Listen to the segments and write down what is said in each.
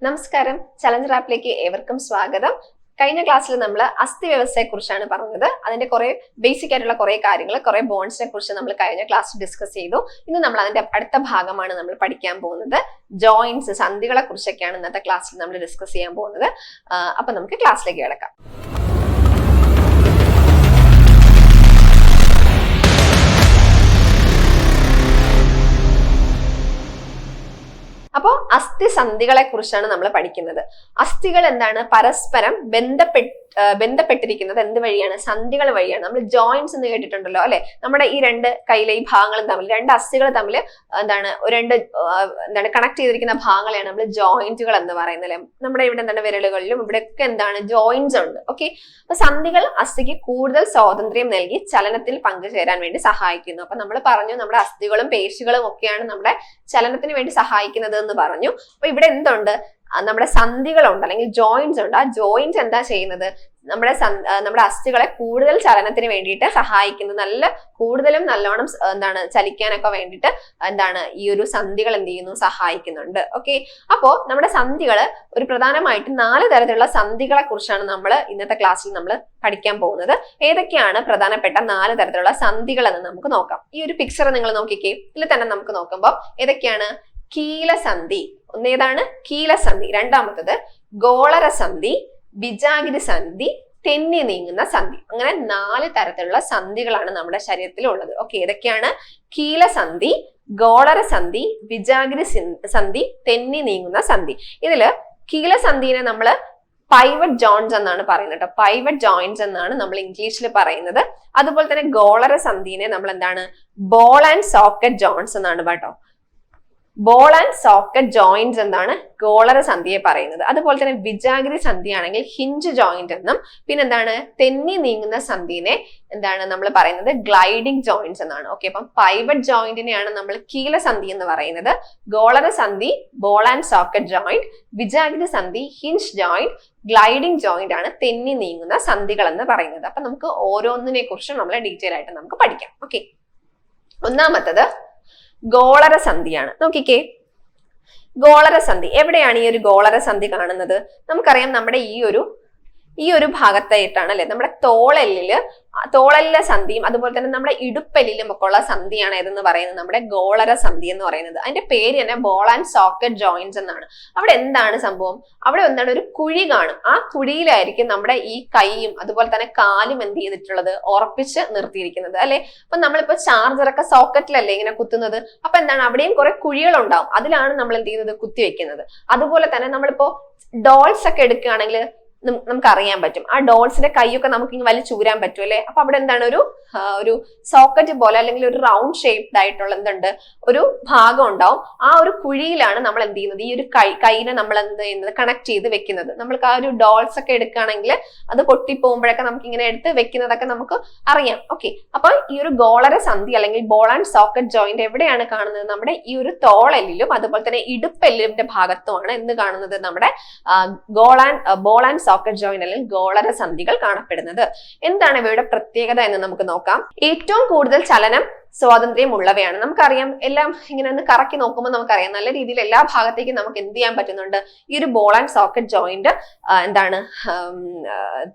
നമസ്കാരം, ചലഞ്ചർ ആപ്പിലേക്ക് ഏവർക്കും സ്വാഗതം. കഴിഞ്ഞ ക്ലാസ്സിൽ നമ്മൾ അസ്ഥി വ്യവസ്ഥയെ കുറിച്ചാണ് പറഞ്ഞത്. അതിന്റെ കുറെ ബേസിക് ആയിട്ടുള്ള കുറെ കാര്യങ്ങൾ, കുറെ ബോൺസിനെ കുറിച്ച് നമ്മൾ കഴിഞ്ഞ ക്ലാസ്സിൽ ഡിസ്കസ് ചെയ്തു. ഇന്ന് നമ്മൾ അതിന്റെ അടുത്ത ഭാഗമാണ് നമ്മൾ പഠിക്കാൻ പോകുന്നത്. ജോയിന്റ്സ്, സന്ധികളെ കുറിച്ചൊക്കെയാണ് ഇന്നത്തെ ക്ലാസ്സിൽ നമ്മൾ ഡിസ്കസ് ചെയ്യാൻ പോകുന്നത്. അപ്പൊ നമുക്ക് ക്ലാസ്സിലേക്ക് കിടക്കാം. അപ്പോൾ അസ്ഥി സന്ധികളെ കുറിച്ചാണ് നമ്മൾ പഠിക്കുന്നത്. അസ്ഥികൾ എന്താണ്? പരസ്പരം ബന്ധപ്പെട്ടിരിക്കുന്നത് എന്ത് വഴിയാണ്? സന്ധികൾ വഴിയാണ്. നമ്മൾ ജോയിന്റ്സ് എന്ന് കേട്ടിട്ടുണ്ടല്ലോ അല്ലെ? നമ്മുടെ ഈ രണ്ട് കയ്യിലെ ഈ ഭാഗങ്ങളും തമ്മിൽ, രണ്ട് അസ്ഥികൾ തമ്മിൽ കണക്ട് ചെയ്തിരിക്കുന്ന ഭാഗങ്ങളെയാണ് നമ്മൾ ജോയിന്റുകൾ എന്ന് പറയുന്നത് അല്ലെ? നമ്മുടെ ഇവിടെ എന്താണ് വിരലുകളിലും ഇവിടെയൊക്കെ എന്താണ് ജോയിന്റ്സ് ഉണ്ട്. ഓക്കെ, അപ്പൊ സന്ധികൾ അസ്ഥിക്ക് കൂടുതൽ സ്വാതന്ത്ര്യം നൽകി ചലനത്തിൽ പങ്കുചേരാൻ വേണ്ടി സഹായിക്കുന്നു. അപ്പൊ നമ്മൾ പറഞ്ഞു നമ്മുടെ അസ്ഥികളും പേശികളും ഒക്കെയാണ് നമ്മുടെ ചലനത്തിന് വേണ്ടി സഹായിക്കുന്നത് എന്ന് പറഞ്ഞു. അപ്പൊ ഇവിടെ എന്തുണ്ട്? നമ്മുടെ സന്ധികളുണ്ട് അല്ലെങ്കിൽ ജോയിന്റ്സ് ഉണ്ട്. ആ ജോയിന്റ് എന്താ ചെയ്യുന്നത്? നമ്മുടെ അസ്ഥികളെ കൂടുതൽ ചലനത്തിന് വേണ്ടിയിട്ട് സഹായിക്കുന്നു. കൂടുതലും നല്ലോണം ചലിക്കാനൊക്കെ വേണ്ടിയിട്ട് ഈ ഒരു സന്ധികൾ എന്ത് ചെയ്യുന്നു? സഹായിക്കുന്നുണ്ട്. ഓക്കെ, അപ്പോ നമ്മുടെ സന്ധികൾ ഒരു പ്രധാനമായിട്ട് 4 തരത്തിലുള്ള സന്ധികളെ കുറിച്ചാണ് നമ്മൾ ഇന്നത്തെ ക്ലാസ്സിൽ നമ്മൾ പഠിക്കാൻ പോകുന്നത്. ഏതൊക്കെയാണ് പ്രധാനപ്പെട്ട 4 തരത്തിലുള്ള സന്ധികൾ എന്ന് നമുക്ക് നോക്കാം. ഈ ഒരു പിക്ചർ നിങ്ങൾ നോക്കിക്കേ. ഇതിൽ തന്നെ നമുക്ക് നോക്കുമ്പോൾ ഏതൊക്കെയാണ്? കീലസന്ധി, ഒന്നേതാണ് കീലസന്ധി, രണ്ടാമത്തത് ഗോളരസന്ധി, ബിജാഗിരി സന്ധി, തെന്നി നീങ്ങുന്ന സന്ധി. അങ്ങനെ 4 തരത്തിലുള്ള സന്ധികളാണ് നമ്മുടെ ശരീരത്തിൽ ഉള്ളത്. ഓക്കെ, ഏതൊക്കെയാണ്? കീലസന്ധി, ഗോളരസന്ധി, ബിജാഗിരി സന്ധി, തെന്നി നീങ്ങുന്ന സന്ധി. ഇതില് കീലസന്ധിനെ നമ്മള് പൈവറ്റ് ജോയിന്റ്സ് എന്നാണ് പറയുന്നത് കേട്ടോ. പൈവറ്റ് ജോയിന്റ്സ് എന്നാണ് നമ്മൾ ഇംഗ്ലീഷിൽ പറയുന്നത്. അതുപോലെ തന്നെ ഗോളരസന്ധിനെ നമ്മൾ എന്താണ്? ബോൾ ആൻഡ് സോക്കറ്റ് ജോയിന്റ്സ് എന്നാണ് കേട്ടോ. ബോൾ ആൻഡ് സോക്കറ്റ് ജോയിന്റ്സ് എന്നാണ് ഗോളര സന്ധിയെ പറയുന്നത്. അതുപോലെ തന്നെ ബിജാഗിരി സന്ധി ആണെങ്കിൽ ഹിഞ്ച് ജോയിന്റ് എന്നും, പിന്നെന്താണ് തെന്നി നീങ്ങുന്ന സന്ധിനെ എന്താണ് നമ്മൾ പറയുന്നത്? ഗ്ലൈഡിംഗ് ജോയിന്റ്സ് എന്നാണ്. ഓക്കെ, അപ്പം പൈവറ്റ് ജോയിന്റിനെയാണ് നമ്മൾ കീലസന്ധി എന്ന് പറയുന്നത്. ഗോളര സന്ധി ബോൾ ആൻഡ് സോക്കറ്റ് ജോയിന്റ്, ബിജാഗിരി സന്ധി ഹിഞ്ച് ജോയിന്റ്, ഗ്ലൈഡിംഗ് ജോയിന്റ് ആണ് തെന്നി നീങ്ങുന്ന സന്ധികൾ എന്ന് പറയുന്നത്. അപ്പൊ നമുക്ക് ഓരോന്നിനെ കുറിച്ചും നമ്മൾ ഡീറ്റെയിൽ ആയിട്ട് നമുക്ക് പഠിക്കാം. ഓക്കെ, ഒന്നാമത്തത് ഗോളരസന്ധിയാണ്. നോക്കിക്കേ, ഗോളരസന്ധി എവിടെയാണ് ഈ ഒരു ഗോളരസന്ധി കാണുന്നത്? നമുക്കറിയാം നമ്മുടെ ഈ ഒരു ഭാഗത്തായിട്ടാണ് അല്ലെ? നമ്മുടെ തോളലിലെ സന്ധിയും അതുപോലെ തന്നെ നമ്മുടെ ഇടുപ്പെല്ലിലും ഒക്കെ ഉള്ള സന്ധിയാണ് ഏതെന്ന് പറയുന്നത്? നമ്മുടെ ഗോളര സന്ധി എന്ന് പറയുന്നത്. അതിന്റെ പേര് തന്നെ ബോൾ ആൻഡ് സോക്കറ്റ് ജോയിന്റ്സ് എന്നാണ്. അവിടെ എന്താണ് സംഭവം? അവിടെ എന്താണ്? ഒരു കുഴി കാണും. ആ കുഴിയിലായിരിക്കും നമ്മുടെ ഈ കൈയും അതുപോലെ തന്നെ കാലും എന്ത് ചെയ്തിട്ടുള്ളത്? ഉറപ്പിച്ച് നിർത്തിയിരിക്കുന്നത് അല്ലെ? അപ്പൊ നമ്മളിപ്പോ ചാർജറൊക്കെ സോക്കറ്റിലല്ലേ ഇങ്ങനെ കുത്തുന്നത്? അപ്പൊ എന്താണ്? അവിടെയും കുറെ കുഴികൾ ഉണ്ടാവും. അതിലാണ് നമ്മൾ എന്ത് ചെയ്യുന്നത്? കുത്തിവെക്കുന്നത്. അതുപോലെ തന്നെ നമ്മളിപ്പോ ഡോൾസ് ഒക്കെ എടുക്കുകയാണെങ്കിൽ നമുക്ക് അറിയാൻ പറ്റും. ആ ഡോൾസിന്റെ കൈയൊക്കെ നമുക്ക് ഇങ്ങനെ വലിയ ചൂരാൻ പറ്റും അല്ലെ? അപ്പൊ അവിടെ എന്താണ്? ഒരു സോക്കറ്റ് പോലെ അല്ലെങ്കിൽ ഒരു റൗണ്ട് ഷേപ്ഡ് ആയിട്ടുള്ള എന്തുണ്ട്? ഒരു ഭാഗം ഉണ്ടാവും. ആ ഒരു കുഴിയിലാണ് നമ്മൾ എന്ത് ചെയ്യുന്നത്? ഈ ഒരു കൈനെ നമ്മൾ എന്ത് ചെയ്യുന്നത്? കണക്ട് ചെയ്ത് വെക്കുന്നത്. നമ്മൾക്ക് ആ ഒരു ഡോൾസ് ഒക്കെ എടുക്കുകയാണെങ്കിൽ അത് പൊട്ടിപ്പോകുമ്പോഴൊക്കെ നമുക്ക് ഇങ്ങനെ എടുത്ത് വെക്കുന്നതൊക്കെ നമുക്ക് അറിയാം. ഓക്കെ, അപ്പൊ ഈ ഒരു ഗോളര സന്ധി അല്ലെങ്കിൽ ബോൾ ആൻഡ് സോക്കറ്റ് ജോയിന്റ് എവിടെയാണ് കാണുന്നത്? നമ്മുടെ ഈ ഒരു തോളെല്ലിലും അതുപോലെ തന്നെ ഇടുപ്പെല്ലിന്റെ ഭാഗത്തുമാണ് എന്ത് കാണുന്നത്? നമ്മുടെ ബോൾ ആൻഡ് സോക്കറ്റ് ജോയിന്റ് അല്ലെങ്കിൽ ഗോളര സന്ധികൾ കാണപ്പെടുന്നത്. എന്താണ് ഇവയുടെ പ്രത്യേകത എന്ന് നമുക്ക് നോക്കാം. ഏറ്റവും കൂടുതൽ ചലനം സ്വാതന്ത്ര്യം ഉള്ളവയാണ്. നമുക്കറിയാം, എല്ലാം ഇങ്ങനെ ഒന്ന് കറക്കി നോക്കുമ്പോൾ നമുക്കറിയാം നല്ല രീതിയിൽ എല്ലാ ഭാഗത്തേക്കും നമുക്ക് എന്ത് ചെയ്യാൻ പറ്റുന്നുണ്ട്? ഈ ഒരു ബോൾ ആൻഡ് സോക്കറ്റ് ജോയിന്റ്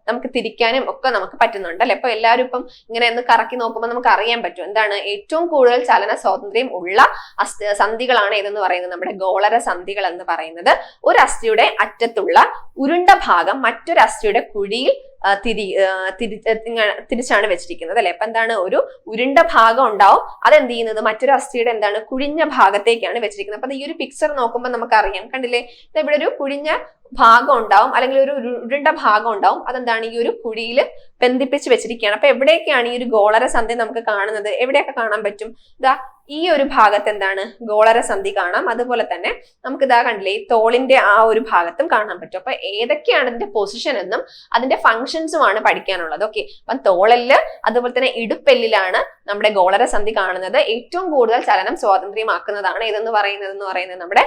നമുക്ക് തിരിക്കാനും ഒക്കെ നമുക്ക് പറ്റുന്നുണ്ട് അല്ലെ? അപ്പൊ എല്ലാവരും ഇപ്പം ഇങ്ങനെ ഒന്ന് കറക്കി നോക്കുമ്പോൾ നമുക്ക് അറിയാൻ പറ്റും എന്താണ് ഏറ്റവും കൂടുതൽ ചലന സ്വാതന്ത്ര്യം ഉള്ള സന്ധികളാണ് ഏതെന്ന് പറയുന്നത്? നമ്മുടെ ഗോളര സന്ധികൾ എന്ന് പറയുന്നത്. ഒരു അസ്ഥിയുടെ അറ്റത്തുള്ള ഉരുണ്ട ഭാഗം മറ്റൊരു അസ്ഥിയുടെ കുഴിയിൽ തിരിച്ചാണ് വെച്ചിരിക്കുന്നത് അല്ലെ? അപ്പൊ എന്താണ്? ഒരു ഉരുണ്ട ഭാഗം ഉണ്ടാവും. അതെന്ത് ചെയ്യുന്നത്? മറ്റൊരു അസ്ഥിയുടെ എന്താണ്? കുഴിഞ്ഞ ഭാഗത്തേക്കാണ് വെച്ചിരിക്കുന്നത്. അപ്പൊ ഈ ഒരു പിക്ചർ നോക്കുമ്പോൾ നമുക്കറിയാം, കണ്ടില്ലേ? ഇവിടെ ഒരു കുഴിഞ്ഞ ഭാഗം ഉണ്ടാവും അല്ലെങ്കിൽ ഒരു ഉരുണ്ട ഭാഗം ഉണ്ടാവും. അതെന്താണ്? ഈ ഒരു കുഴിയിൽ ബന്ധിപ്പിച്ച് വെച്ചിരിക്കുകയാണ്. അപ്പൊ എവിടെയൊക്കെയാണ് ഈ ഒരു ഗോളര സന്ധി നമുക്ക് കാണുന്നത്? എവിടെയൊക്കെ കാണാൻ പറ്റും? ഇതാ ഈ ഒരു ഭാഗത്ത് എന്താണ്? ഗോളര സന്ധി കാണാം. അതുപോലെ തന്നെ നമുക്ക് ഇതാ കണ്ടില്ലേ? ഈ തോളിന്റെ ആ ഒരു ഭാഗത്തും കാണാൻ പറ്റും. അപ്പൊ ഏതൊക്കെയാണ് ഇതിന്റെ പൊസിഷൻ എന്നും അതിന്റെ ഫങ്ഷൻസുമാണ് പഠിക്കാനുള്ളത്. ഓക്കെ, അപ്പം തോളെല്ല് അതുപോലെ തന്നെ ഇടുപ്പെല്ലിലാണ് നമ്മുടെ ഗോളര സന്ധി കാണുന്നത്. ഏറ്റവും കൂടുതൽ ചലനം സ്വാതന്ത്ര്യമാക്കുന്നതാണ് ഏതെന്ന് പറയുന്നത് നമ്മുടെ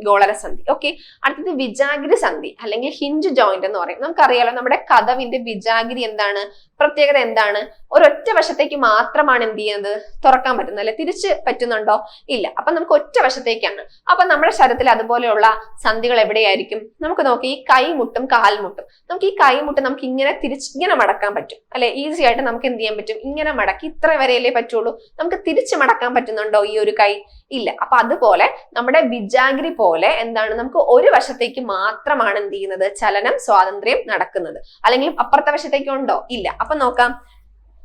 ഗോളര സന്ധി. ഓക്കെ, അടുത്തത് വിജാഗിരി സന്ധി അല്ലെങ്കിൽ ഹിഞ്ച് ജോയിന്റ് എന്ന് പറയും. നമുക്കറിയാലോ നമ്മുടെ കതവിന്റെ വിജാഗിരി എന്താണ്? പ്രത്യേകത എന്താണ്? ഒരൊറ്റ വശത്തേക്ക് മാത്രമാണ് എന്ത് ചെയ്യുന്നത്, തുറക്കാൻ പറ്റുന്നത്, അല്ലെ തിരിച്ച് പറ്റുന്നുണ്ടോ? ഇല്ല. അപ്പൊ നമുക്ക് ഒറ്റ വശത്തേക്കാണ്. അപ്പൊ നമ്മുടെ ശരീരത്തിൽ അതുപോലെയുള്ള സന്ധികൾ എവിടെയായിരിക്കും? നമുക്ക് നോക്കി ഈ കൈമുട്ടും കാൽമുട്ടും, നമുക്ക് ഈ കൈമുട്ട് നമുക്ക് ഇങ്ങനെ ഇങ്ങനെ മടക്കാൻ പറ്റും, അല്ലെ? ഈസി ആയിട്ട് നമുക്ക് എന്ത് ചെയ്യാൻ പറ്റും, ഇങ്ങനെ മടക്കി ഇത്ര വരെയല്ലേ പറ്റുള്ളൂ. നമുക്ക് തിരിച്ച് മടക്കാൻ പറ്റുന്നുണ്ടോ ഈ ഒരു കൈ? ഇല്ല. അപ്പൊ അതുപോലെ നമ്മുടെ വിജാഗിരി പോലെ എന്താണ്, നമുക്ക് ഒരു വശത്തേക്ക് മാത്രമാണ് എന്ത് ചെയ്യുന്നത്, ചലനം സ്വാതന്ത്ര്യം നടക്കുന്നത്. അല്ലെങ്കിൽ അപ്പുറത്തെ വശത്തേക്ക് ഉണ്ടോ? ഇല്ല. അപ്പൊ നോക്കാം,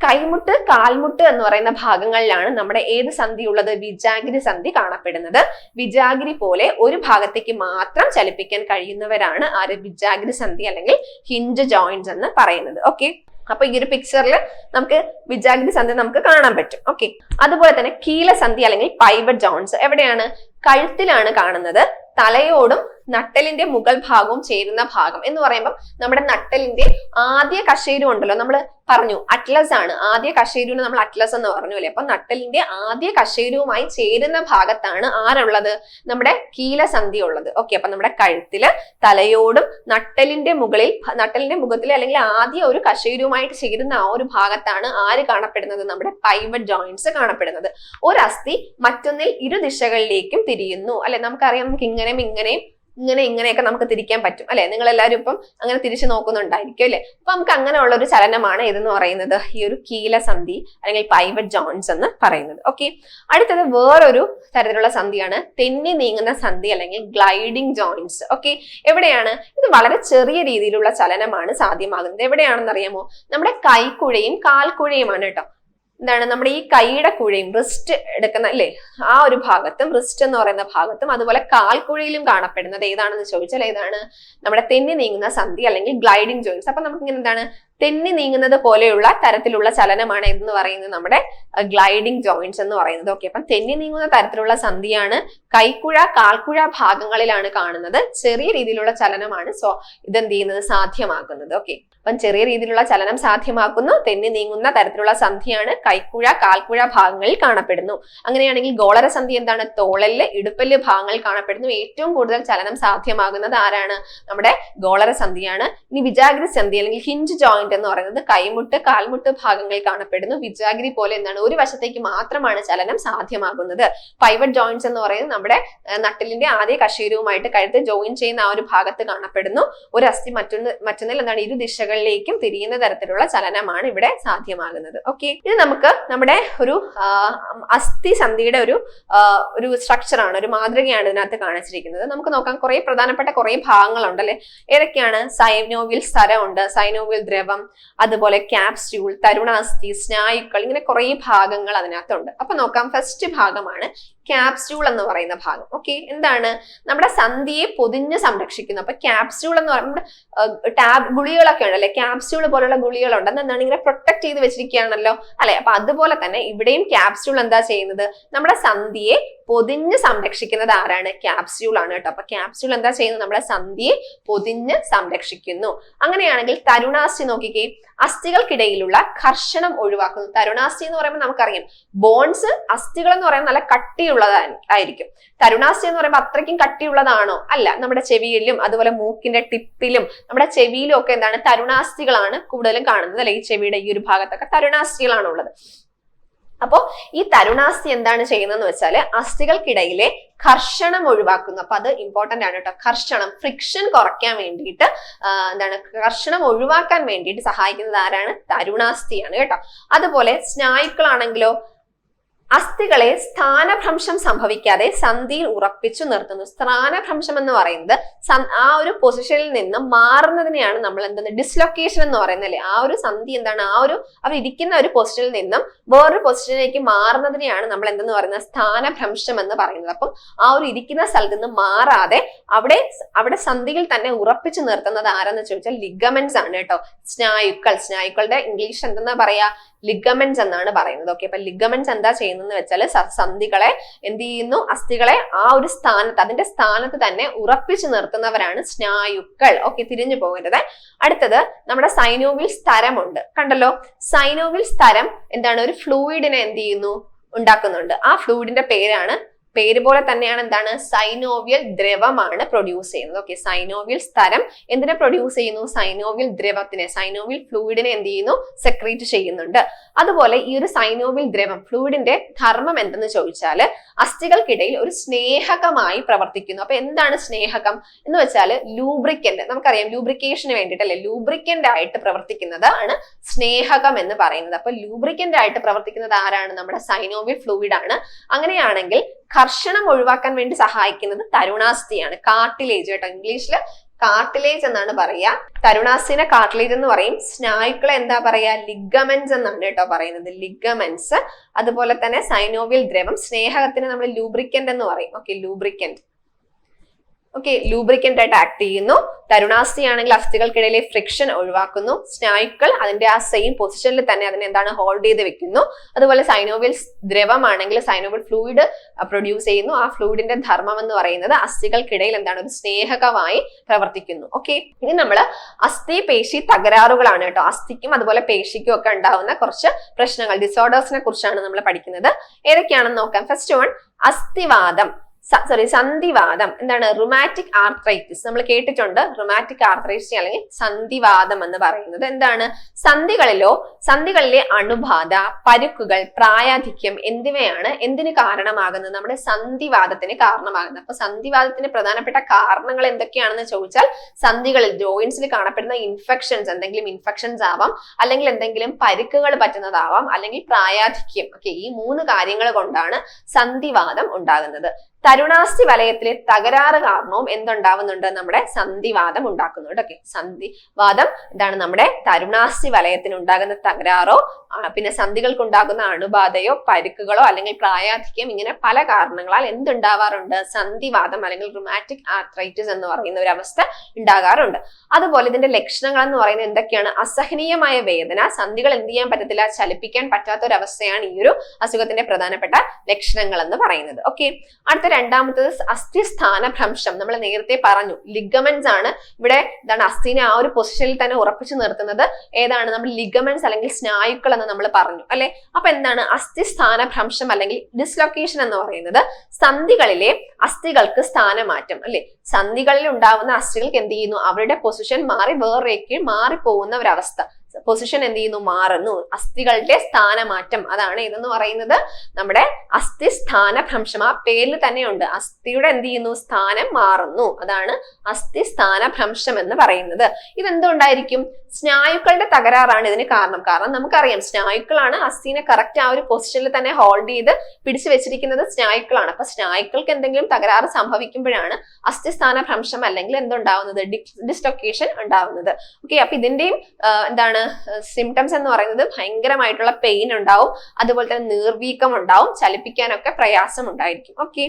കൈമുട്ട് കാൽമുട്ട് എന്ന് പറയുന്ന ഭാഗങ്ങളിലാണ് നമ്മുടെ ഏത് സന്ധി ഉള്ളത്, വിജാഗിരി സന്ധി കാണപ്പെടുന്നത്. വിജാഗിരി പോലെ ഒരു ഭാഗത്തേക്ക് മാത്രം ചലിപ്പിക്കാൻ കഴിയുന്നവരാണ് ആര്, വിജാഗിരി സന്ധി അല്ലെങ്കിൽ ഹിഞ്ച് ജോയിന്റ്സ് എന്ന് പറയുന്നത്. ഓക്കെ, അപ്പൊ ഈ ഒരു പിക്ചറിൽ നമുക്ക് വിജാഗിരി സന്ധി നമുക്ക് കാണാൻ പറ്റും. ഓക്കെ, അതുപോലെ തന്നെ കീലസന്ധി അല്ലെങ്കിൽ പൈവറ്റ് ജോയിന്റ്സ് എവിടെയാണ്, കഴുത്തിലാണ് കാണുന്നത്. തലയോടും നട്ടലിന്റെ മുകൾ ഭാഗവും ചേരുന്ന ഭാഗം എന്ന് പറയുമ്പോൾ നമ്മുടെ നട്ടലിന്റെ ആദ്യ കശേരു ഉണ്ടല്ലോ, നമ്മൾ പറഞ്ഞു അറ്റ്ലസ് ആണ്, ആദ്യ കശേരുവിന് നമ്മൾ അറ്റ്ലസ് എന്ന് പറഞ്ഞു അല്ലേ. അപ്പൊ നട്ടലിന്റെ ആദ്യ കശേരുവുമായി ചേരുന്ന ഭാഗത്താണ് ആരുള്ളത്, നമ്മുടെ കീലസന്ധി ഉള്ളത്. ഓക്കെ, അപ്പൊ നമ്മുടെ കഴുത്തില് തലയോടും നട്ടലിന്റെ മുഖത്തിൽ അല്ലെങ്കിൽ ആദ്യ ഒരു കശേരുവുമായിട്ട് ചേരുന്ന ആ ഒരു ഭാഗത്താണ് ആര് കാണപ്പെടുന്നത്, നമ്മുടെ പൈവറ്റ് ജോയിന്റ്സ് കാണപ്പെടുന്നത്. ഒരു അസ്ഥി മറ്റൊന്നിൽ ഇരു ദിശകളിലേക്കും തിരിയുന്നു, അല്ലെ? നമുക്കറിയാം, നമുക്ക് ഇങ്ങനെയൊക്കെ നമുക്ക് തിരിക്കാൻ പറ്റും, അല്ലെ? നിങ്ങൾ എല്ലാവരും ഇപ്പം അങ്ങനെ തിരിച്ചു നോക്കുന്നുണ്ടായിരിക്കും, അല്ലെ? അപ്പൊ നമുക്ക് അങ്ങനെയുള്ള ഒരു ചലനമാണ് ഇതെന്ന് പറയുന്നത് ഈ ഒരു കീലസന്ധി അല്ലെങ്കിൽ പൈവറ്റ് ജോയിന്റ്സ് എന്ന് പറയുന്നത്. ഓക്കെ, അടുത്തത് വേറൊരു തരത്തിലുള്ള സന്ധിയാണ് തെന്നി നീങ്ങുന്ന സന്ധി അല്ലെങ്കിൽ ഗ്ലൈഡിംഗ് ജോയിന്റ്സ്. ഓക്കെ, എവിടെയാണ് ഇത്? വളരെ ചെറിയ രീതിയിലുള്ള ചലനമാണ് സാധ്യമാകുന്നത്. എവിടെയാണെന്ന് അറിയാമോ? നമ്മുടെ കൈക്കുഴയും കാൽക്കുഴയുമാണ് കേട്ടോ. എന്താണ്, നമ്മുടെ ഈ കൈയുടെ കുഴയും റിസ്റ്റ് എടുക്കുന്ന അല്ലേ, ആ ഒരു ഭാഗത്തും റിസ്റ്റ് എന്ന് പറയുന്ന ഭാഗത്തും അതുപോലെ കാൽക്കുഴയിലും കാണപ്പെടുന്നത് ഏതാണെന്ന് ചോദിച്ചാൽ ഏതാണ്, നമ്മുടെ തെന്നി നീങ്ങുന്ന സന്ധി അല്ലെങ്കിൽ ഗ്ലൈഡിംഗ് ജോയിന്റ്സ്. അപ്പൊ നമുക്ക് ഇങ്ങനെ എന്താണ്, തെന്നി നീങ്ങുന്നത് പോലെയുള്ള തരത്തിലുള്ള ചലനമാണ് എന്ന് പറയുന്നത് നമ്മുടെ ഗ്ലൈഡിംഗ് ജോയിന്റ്സ് എന്ന് പറയുന്നത്. ഓക്കെ, അപ്പം തെന്നി നീങ്ങുന്ന തരത്തിലുള്ള സന്ധിയാണ് കൈക്കുഴ കാൽക്കുഴ ഭാഗങ്ങളിലാണ് കാണുന്നത്. ചെറിയ രീതിയിലുള്ള ചലനമാണ് ഇതെന്ത് ചെയ്യുന്നത്, സാധ്യമാക്കുന്നത്. ഓക്കെ, അപ്പം ചെറിയ രീതിയിലുള്ള ചലനം സാധ്യമാക്കുന്നു തെന്നി നീങ്ങുന്ന തരത്തിലുള്ള സന്ധിയാണ് കൈക്കുഴ കാൽക്കുഴ ഭാഗങ്ങളിൽ കാണപ്പെടുന്നു. അങ്ങനെയാണെങ്കിൽ ഗോളരസന്ധി എന്താണ്, തോളല് ഇടുപ്പല് ഭാഗങ്ങളിൽ കാണപ്പെടുന്നു. ഏറ്റവും കൂടുതൽ ചലനം സാധ്യമാകുന്നത് ആരാണ്, നമ്മുടെ ഗോളരസന്ധിയാണ്. ഇനി വിജാഗിരി സന്ധി അല്ലെങ്കിൽ ഹിഞ്ച് ജോയിന്റ് എന്ന് പറയുന്നത് കൈമുട്ട് കാൽമുട്ട് ഭാഗങ്ങളിൽ കാണപ്പെടുന്നു. വിജാഗിരി പോലെ എന്താണ്, ഒരു വശത്തേക്ക് മാത്രമാണ് ചലനം സാധ്യമാകുന്നത്. പൈവറ്റ് ജോയിന്റ്സ് എന്ന് പറയുന്നത് നമ്മുടെ നട്ടലിന്റെ ആദ്യ കശേരുവുമായിട്ട് കഴുത്ത് ജോയിൻ ചെയ്യുന്ന ആ ഒരു ഭാഗത്ത് കാണപ്പെടുന്നു. ഒരു അസ്ഥി മറ്റൊന്നിൽ എന്താണ്, ഇരു ദിശകളിലേക്കും തിരിയുന്ന തരത്തിലുള്ള ചലനമാണ് ഇവിടെ സാധ്യമാകുന്നത്. ഓക്കെ, ഇത് നമുക്ക് നമ്മുടെ ഒരു അസ്ഥി സന്ധിയുടെ ഒരു സ്ട്രക്ചർ ആണ്, ഒരു മാതൃകയാണ് ഇതിനകത്ത് കാണിച്ചിരിക്കുന്നത്. നമുക്ക് നോക്കാം, കുറെ പ്രധാനപ്പെട്ട കുറെ ഭാഗങ്ങളുണ്ട് അല്ലെ. ഏതൊക്കെയാണ്? സൈനോവിയൽ സ്ഥലമുണ്ട്, സൈനോവിയൽ ദ്രവം, അതുപോലെ ക്യാപ്സ്യൂൾ, തരുണാസ്ഥി, സ്നായുക്കൾ, ഇങ്ങനെ കുറെ ഭാഗങ്ങൾ അതിനകത്തുണ്ട്. അപ്പൊ നോക്കാം, ഫസ്റ്റ് ഭാഗമാണ് ക്യാപ്സ്യൂൾ എന്ന് പറയുന്ന ഭാഗം. ഓക്കെ, എന്താണ്, നമ്മുടെ സന്ധിയെ പൊതിഞ്ഞ് സംരക്ഷിക്കുന്നു. അപ്പൊ ക്യാപ്സ്യൂൾ എന്ന് പറയുമ്പോൾ ഗുളികളൊക്കെ ഉണ്ടല്ലേ, ക്യാപ്സ്യൂൾ പോലുള്ള ഗുളികളുണ്ട്, എന്താണ് ഇങ്ങനെ പ്രൊട്ടക്ട് ചെയ്ത് വെച്ചിരിക്കുകയാണല്ലോ, അല്ലെ? അപ്പൊ അതുപോലെ തന്നെ ഇവിടെയും ക്യാപ്സ്യൂൾ എന്താ ചെയ്യുന്നത്, നമ്മുടെ സന്ധിയെ പൊതിഞ്ഞ് സംരക്ഷിക്കുന്നത് ആരാണ്, ക്യാപ്സ്യൂൾ ആണ് കേട്ടോ. അപ്പൊ ക്യാപ്സ്യൂൾ എന്താ ചെയ്യുന്നത്, നമ്മുടെ സന്ധിയെ പൊതിഞ്ഞ് സംരക്ഷിക്കുന്നു. അങ്ങനെയാണെങ്കിൽ തരുണാസ്ഥി നോക്കിക്കേ, അസ്ഥികൾക്കിടയിലുള്ള ഘർഷണം ഒഴിവാക്കുന്നു. തരുണാസ്ഥി എന്ന് പറയുമ്പോൾ നമുക്കറിയാം ബോൺസ്, അസ്ഥികൾ എന്ന് പറയുമ്പോൾ നല്ല കട്ടിയുള്ളതായിരിക്കും. തരുണാസ്ഥി എന്ന് പറയുമ്പോൾ അത്രയ്ക്കും കട്ടിയുള്ളതാണോ? അല്ല. നമ്മുടെ ചെവിയിലും അതുപോലെ മൂക്കിന്റെ ടിപ്പിലും നമ്മുടെ ചെവിയിലും ഒക്കെ എന്താണ്, തരുണാസ്ഥികളാണ് കൂടുതലും കാണുന്നത്, അല്ലെ? ഈ ചെവിയുടെ ഈ ഒരു ഭാഗത്തൊക്കെ തരുണാസ്ഥികളാണ് ഉള്ളത്. അപ്പോ ഈ തരുണാസ്ഥി എന്താണ് ചെയ്യുന്നതെന്ന് വെച്ചാല് അസ്ഥികൾക്കിടയിലെ ഘർഷണം ഒഴിവാക്കുന്നു. അപ്പൊ അത് ഇമ്പോർട്ടന്റ് ആണ് കേട്ടോ. ഘർഷണം, ഫ്രിക്ഷൻ കുറയ്ക്കാൻ വേണ്ടിയിട്ട് എന്താണ്, ഘർഷണം ഒഴിവാക്കാൻ വേണ്ടിയിട്ട് സഹായിക്കുന്നത് ആരാണ്, തരുണാസ്ഥിയാണ് കേട്ടോ. അതുപോലെ സ്നായുക്കളാണെങ്കിലോ അസ്ഥികളെ സ്ഥാനഭ്രംശം സംഭവിക്കാതെ സന്ധിയിൽ ഉറപ്പിച്ചു നിർത്തുന്നു. സ്ഥാനഭ്രംശം എന്ന് പറയുന്നത് ആ ഒരു പൊസിഷനിൽ നിന്ന് മാറുന്നതിനെയാണ് നമ്മൾ എന്താണ്, ഡിസ്ലൊക്കേഷൻ എന്ന് പറയുന്നത് അല്ലെ. ആ ഒരു സന്ധി എന്താണ്, അവർ ഇരിക്കുന്ന ഒരു പൊസിഷനിൽ നിന്നും വേറൊരു പൊസിഷനിലേക്ക് മാറുന്നതിനെയാണ് നമ്മൾ എന്തെന്ന് പറയുന്നത്, സ്ഥാനഭ്രംശം എന്ന് പറയുന്നത്. അപ്പം ആ ഒരു ഇരിക്കുന്ന സ്ഥലത്ത് നിന്ന് മാറാതെ അവിടെ സന്ധിയിൽ തന്നെ ഉറപ്പിച്ചു നിർത്തുന്നത് ആരെന്ന് ചോദിച്ചാൽ ലിഗമെന്റ്സ് ആണ് കേട്ടോ. സ്നായുക്കളുടെ ഇംഗ്ലീഷ് എന്തെന്നാ പറയാ, ലിഗമെന്റ്സ് എന്നാണ് പറയുന്നത്. ഓക്കെ, അപ്പൊ ലിഗമെന്റ്സ് എന്താ ചെയ്യുന്നത് വെച്ചാൽ സന്ധികളെ എന്ത് ചെയ്യുന്നു, അസ്ഥികളെ ആ ഒരു സ്ഥാനത്ത്, അതിന്റെ സ്ഥാനത്ത് തന്നെ ഉറപ്പിച്ചു നിർത്തുന്നവരാണ് സ്നായുക്കൾ. ഓക്കെ, തിരിഞ്ഞു പോകരുത്. അടുത്തത് നമ്മുടെ സൈനോവിയൽ സ്ഥലമുണ്ട്, കണ്ടല്ലോ. സൈനോവിയൽ സ്ഥലം എന്താണ്, ഒരു ഫ്ലൂയിഡിനെ എന്ത് ചെയ്യുന്നു, ഉണ്ടാക്കുന്നുണ്ട്. ആ ഫ്ലൂയിഡിന്റെ പേരാണ് പേര് പോലെ തന്നെയാണ് എന്താണ്, സൈനോവിയൽ ദ്രവമാണ് പ്രൊഡ്യൂസ് ചെയ്യുന്നത്. ഓക്കെ, സൈനോവിയൽ സ്തരം എന്തിനെ പ്രൊഡ്യൂസ് ചെയ്യുന്നു, സൈനോവിയൽ ദ്രവത്തിനെ, സൈനോവിയൽ ഫ്ലൂയിഡിനെ എന്ത് ചെയ്യുന്നു, സെക്രീറ്റ് ചെയ്യുന്നുണ്ട്. അതുപോലെ ഈ ഒരു സൈനോവിയൽ ദ്രവം ഫ്ലൂയിഡിന്റെ ധർമ്മം എന്തെന്ന് ചോദിച്ചാൽ അസ്ഥികൾക്കിടയിൽ ഒരു സ്നേഹകമായി പ്രവർത്തിക്കുന്നു. അപ്പൊ എന്താണ് സ്നേഹകം എന്ന് വെച്ചാൽ ലൂബ്രിക്കന്റ്, നമുക്കറിയാം ലൂബ്രിക്കേഷന് വേണ്ടിയിട്ടല്ലേ, ലൂബ്രിക്കന്റ് ആയിട്ട് പ്രവർത്തിക്കുന്നത് ആണ് സ്നേഹകം എന്ന് പറയുന്നത്. അപ്പൊ ലൂബ്രിക്കന്റ് ആയിട്ട് പ്രവർത്തിക്കുന്നത് ആരാണ്, നമ്മുടെ സൈനോവിയൽ ഫ്ലൂയിഡ് ആണ്. അങ്ങനെയാണെങ്കിൽ ഘർഷണം ഒഴിവാക്കാൻ വേണ്ടി സഹായിക്കുന്നത് തരുണാസ്ഥിയാണ്, കാർട്ടിലേജ് കേട്ടോ, ഇംഗ്ലീഷിൽ കാർട്ടിലേജ് എന്നാണ് പറയാ. തരുണാസ്ഥിനെ കാർട്ടിലേജ് എന്ന് പറയും. സ്നായുക്കളെ എന്താ പറയാ, ലിഗമെന്റ്സ് എന്നാണ് കേട്ടോ പറയുന്നത്, ലിഗമെന്റ്സ്. അതുപോലെ തന്നെ സൈനോവിയൽ ദ്രവം, സ്നേഹകത്തിന് നമ്മൾ ലൂബ്രിക്കന്റ് എന്ന് പറയും. Okay, lubricant. ഓക്കെ, ലൂബ്രിക്കന്റ് ആയിട്ട് ആക്ട് ചെയ്യുന്നു. തരുണാസ്ഥി ആണെങ്കിൽ അസ്ഥികൾക്കിടയിലെ ഫ്രിക്ഷൻ ഒഴിവാക്കുന്നു. സ്നായുക്കൾ അതിന്റെ ആ സെയിം പൊസിഷനിൽ തന്നെ അതിനെ എന്താണ്, ഹോൾഡ് ചെയ്ത് വെക്കുന്നു. അതുപോലെ സൈനോവിയൽ ദ്രവമാണെങ്കിൽ സൈനോവിയൽ ഫ്ലൂയിഡ് പ്രൊഡ്യൂസ് ചെയ്യുന്നു. ആ ഫ്ലൂയിഡിന്റെ ധർമ്മം എന്ന് പറയുന്നത് അസ്ഥികൾക്കിടയിൽ എന്താണ്, ഒരു സ്നേഹകമായി പ്രവർത്തിക്കുന്നു. ഓക്കെ, ഇനി നമ്മൾ അസ്ഥി പേശി തകരാറുകളാണ് കേട്ടോ. അസ്ഥിക്കും അതുപോലെ പേശിക്കും ഒക്കെ ഉണ്ടാവുന്ന കുറച്ച് പ്രശ്നങ്ങൾ, ഡിസോർഡേഴ്സിനെ കുറിച്ചാണ് നമ്മൾ പഠിക്കുന്നത്. ഏതൊക്കെയാണെന്ന് നോക്കാം. ഫസ്റ്റ് വൺ, അസ്ഥിവാദം, സന്ധിവാദം. എന്താണ്, റുമാറ്റിക് ആർത്രൈറ്റിസ് നമ്മൾ കേട്ടിട്ടുണ്ട്. റുമാറ്റിക് ആർത്രൈറ്റിസ് അല്ലെങ്കിൽ സന്ധിവാദം എന്ന് പറയുന്നത് എന്താണ്, സന്ധികളിലെ അണുബാധ, പരുക്കുകൾ, പ്രായാധിക്യം എന്നിവയാണ് എന്തിന് കാരണമാകുന്നത്, നമ്മുടെ സന്ധിവാദത്തിന് കാരണമാകുന്നത്. അപ്പൊ സന്ധിവാദത്തിന് പ്രധാനപ്പെട്ട കാരണങ്ങൾ എന്തൊക്കെയാണെന്ന് ചോദിച്ചാൽ സന്ധികളിൽ, ജോയിന്റ്സിൽ കാണപ്പെടുന്ന ഇൻഫെക്ഷൻസ്, എന്തെങ്കിലും ഇൻഫെക്ഷൻസ് ആവാം, അല്ലെങ്കിൽ എന്തെങ്കിലും പരുക്കുകൾ പറ്റുന്നതാവാം, അല്ലെങ്കിൽ പ്രായാധിക്യം. ഓക്കെ, ഈ 3 കാര്യങ്ങൾ കൊണ്ടാണ് സന്ധിവാദം ഉണ്ടാകുന്നത്. തരുണാസ്ഥി വലയത്തിലെ തകരാറ് കാരണവും എന്തുണ്ടാവുന്നുണ്ട്, നമ്മുടെ സന്ധിവാദം ഉണ്ടാക്കുന്നുണ്ട്. ഓക്കെ, സന്ധിവാദം എന്താണ്, നമ്മുടെ തരുണാസ്ഥി വലയത്തിന് ഉണ്ടാകുന്ന തകരാറോ പിന്നെ സന്ധികൾക്ക് ഉണ്ടാകുന്ന അണുബാധയോ പരുക്കുകളോ അല്ലെങ്കിൽ പ്രായാധിക്യം, ഇങ്ങനെ പല കാരണങ്ങളാൽ എന്തുണ്ടാവാറുണ്ട്, സന്ധിവാദം അല്ലെങ്കിൽ റുമാറ്റിക് ആർത്രൈറ്റിസ് എന്ന് പറയുന്ന ഒരു അവസ്ഥ ഉണ്ടാകാറുണ്ട്. അതുപോലെ ഇതിന്റെ ലക്ഷണങ്ങൾ എന്ന് പറയുന്നത് എന്തൊക്കെയാണ്, അസഹനീയമായ വേദന, സന്ധികൾ എന്ത് ചെയ്യാൻ പറ്റത്തില്ല, ചലിപ്പിക്കാൻ പറ്റാത്ത ഒരു അവസ്ഥയാണ് ഈ ഒരു അസുഖത്തിന്റെ പ്രധാനപ്പെട്ട ലക്ഷണങ്ങൾ എന്ന് പറയുന്നത്. ഓക്കെ, അടുത്ത രണ്ടാമത്തത് അസ്ഥിസ്ഥാന ഭ്രംശം. നമ്മൾ നേരത്തെ പറഞ്ഞു ലിഗമെന്റ്സ് ആണ് ഇവിടെ എന്താണ്, അസ്ഥിനെ ആ ഒരു പൊസിഷനിൽ തന്നെ ഉറപ്പിച്ചു നിർത്തുന്നത് ഏതാണ്, നമ്മൾ ലിഗമെന്റ്സ് അല്ലെങ്കിൽ സ്നായുക്കൾ എന്ന് നമ്മൾ പറഞ്ഞു അല്ലെ. അപ്പൊ എന്താണ് അസ്ഥിസ്ഥാന ഭ്രംശം അല്ലെങ്കിൽ ഡിസ്ലൊക്കേഷൻ എന്ന് പറയുന്നത്, സന്ധികളിലെ അസ്ഥികൾക്ക് സ്ഥാനമാറ്റം അല്ലെ. സന്ധികളിൽ ഉണ്ടാവുന്ന അസ്ഥികൾക്ക് എന്ത് ചെയ്യുന്നു, അവരുടെ പൊസിഷൻ മാറി വേറേക്ക് മാറിപ്പോകുന്ന ഒരവസ്ഥ, പൊസിഷൻ എന്ത് ചെയ്യുന്നു, മാറുന്നു. അസ്ഥികളുടെ സ്ഥാനമാറ്റം, അതാണ് ഇതെന്ന് പറയുന്നത് നമ്മുടെ അസ്ഥിസ്ഥാന ഭ്രംശം. ആ പേരിൽ തന്നെയുണ്ട്, അസ്ഥിയുടെ എന്ത് ചെയ്യുന്നു, സ്ഥാനം മാറുന്നു, അതാണ് അസ്ഥിസ്ഥാന ഭ്രംശം എന്ന് പറയുന്നത്. ഇതെന്തുകൊണ്ടായിരിക്കും, സ്നായുക്കളുടെ തകരാറാണ് ഇതിന് കാരണം. കാരണം നമുക്കറിയാം സ്നായുക്കളാണ് അസ്ഥിനെ കറക്റ്റ് ആ ഒരു പൊസിഷനിൽ തന്നെ ഹോൾഡ് ചെയ്ത് പിടിച്ചു വെച്ചിരിക്കുന്നത് സ്നായുക്കളാണ്. അപ്പൊ സ്നായുക്കൾക്ക് എന്തെങ്കിലും തകരാറ് സംഭവിക്കുമ്പോഴാണ് അസ്ഥിസ്ഥാന ഭ്രംശം അല്ലെങ്കിൽ എന്തുണ്ടാവുന്നത്, ഡിസ്ലൊക്കേഷൻ ഉണ്ടാവുന്നത്. ഓക്കെ, അപ്പൊ ഇതിന്റെയും എന്താണ് സിംറ്റംസ് എന്ന് പറയുന്നത് ഭയങ്കരമായിട്ടുള്ള പെയിൻ ഉണ്ടാവും, അതുപോലെ തന്നെ നീർവീക്കം ഉണ്ടാവും, ചലിപ്പിക്കാനൊക്കെ പ്രയാസം ഉണ്ടായിരിക്കും. ഓക്കെ,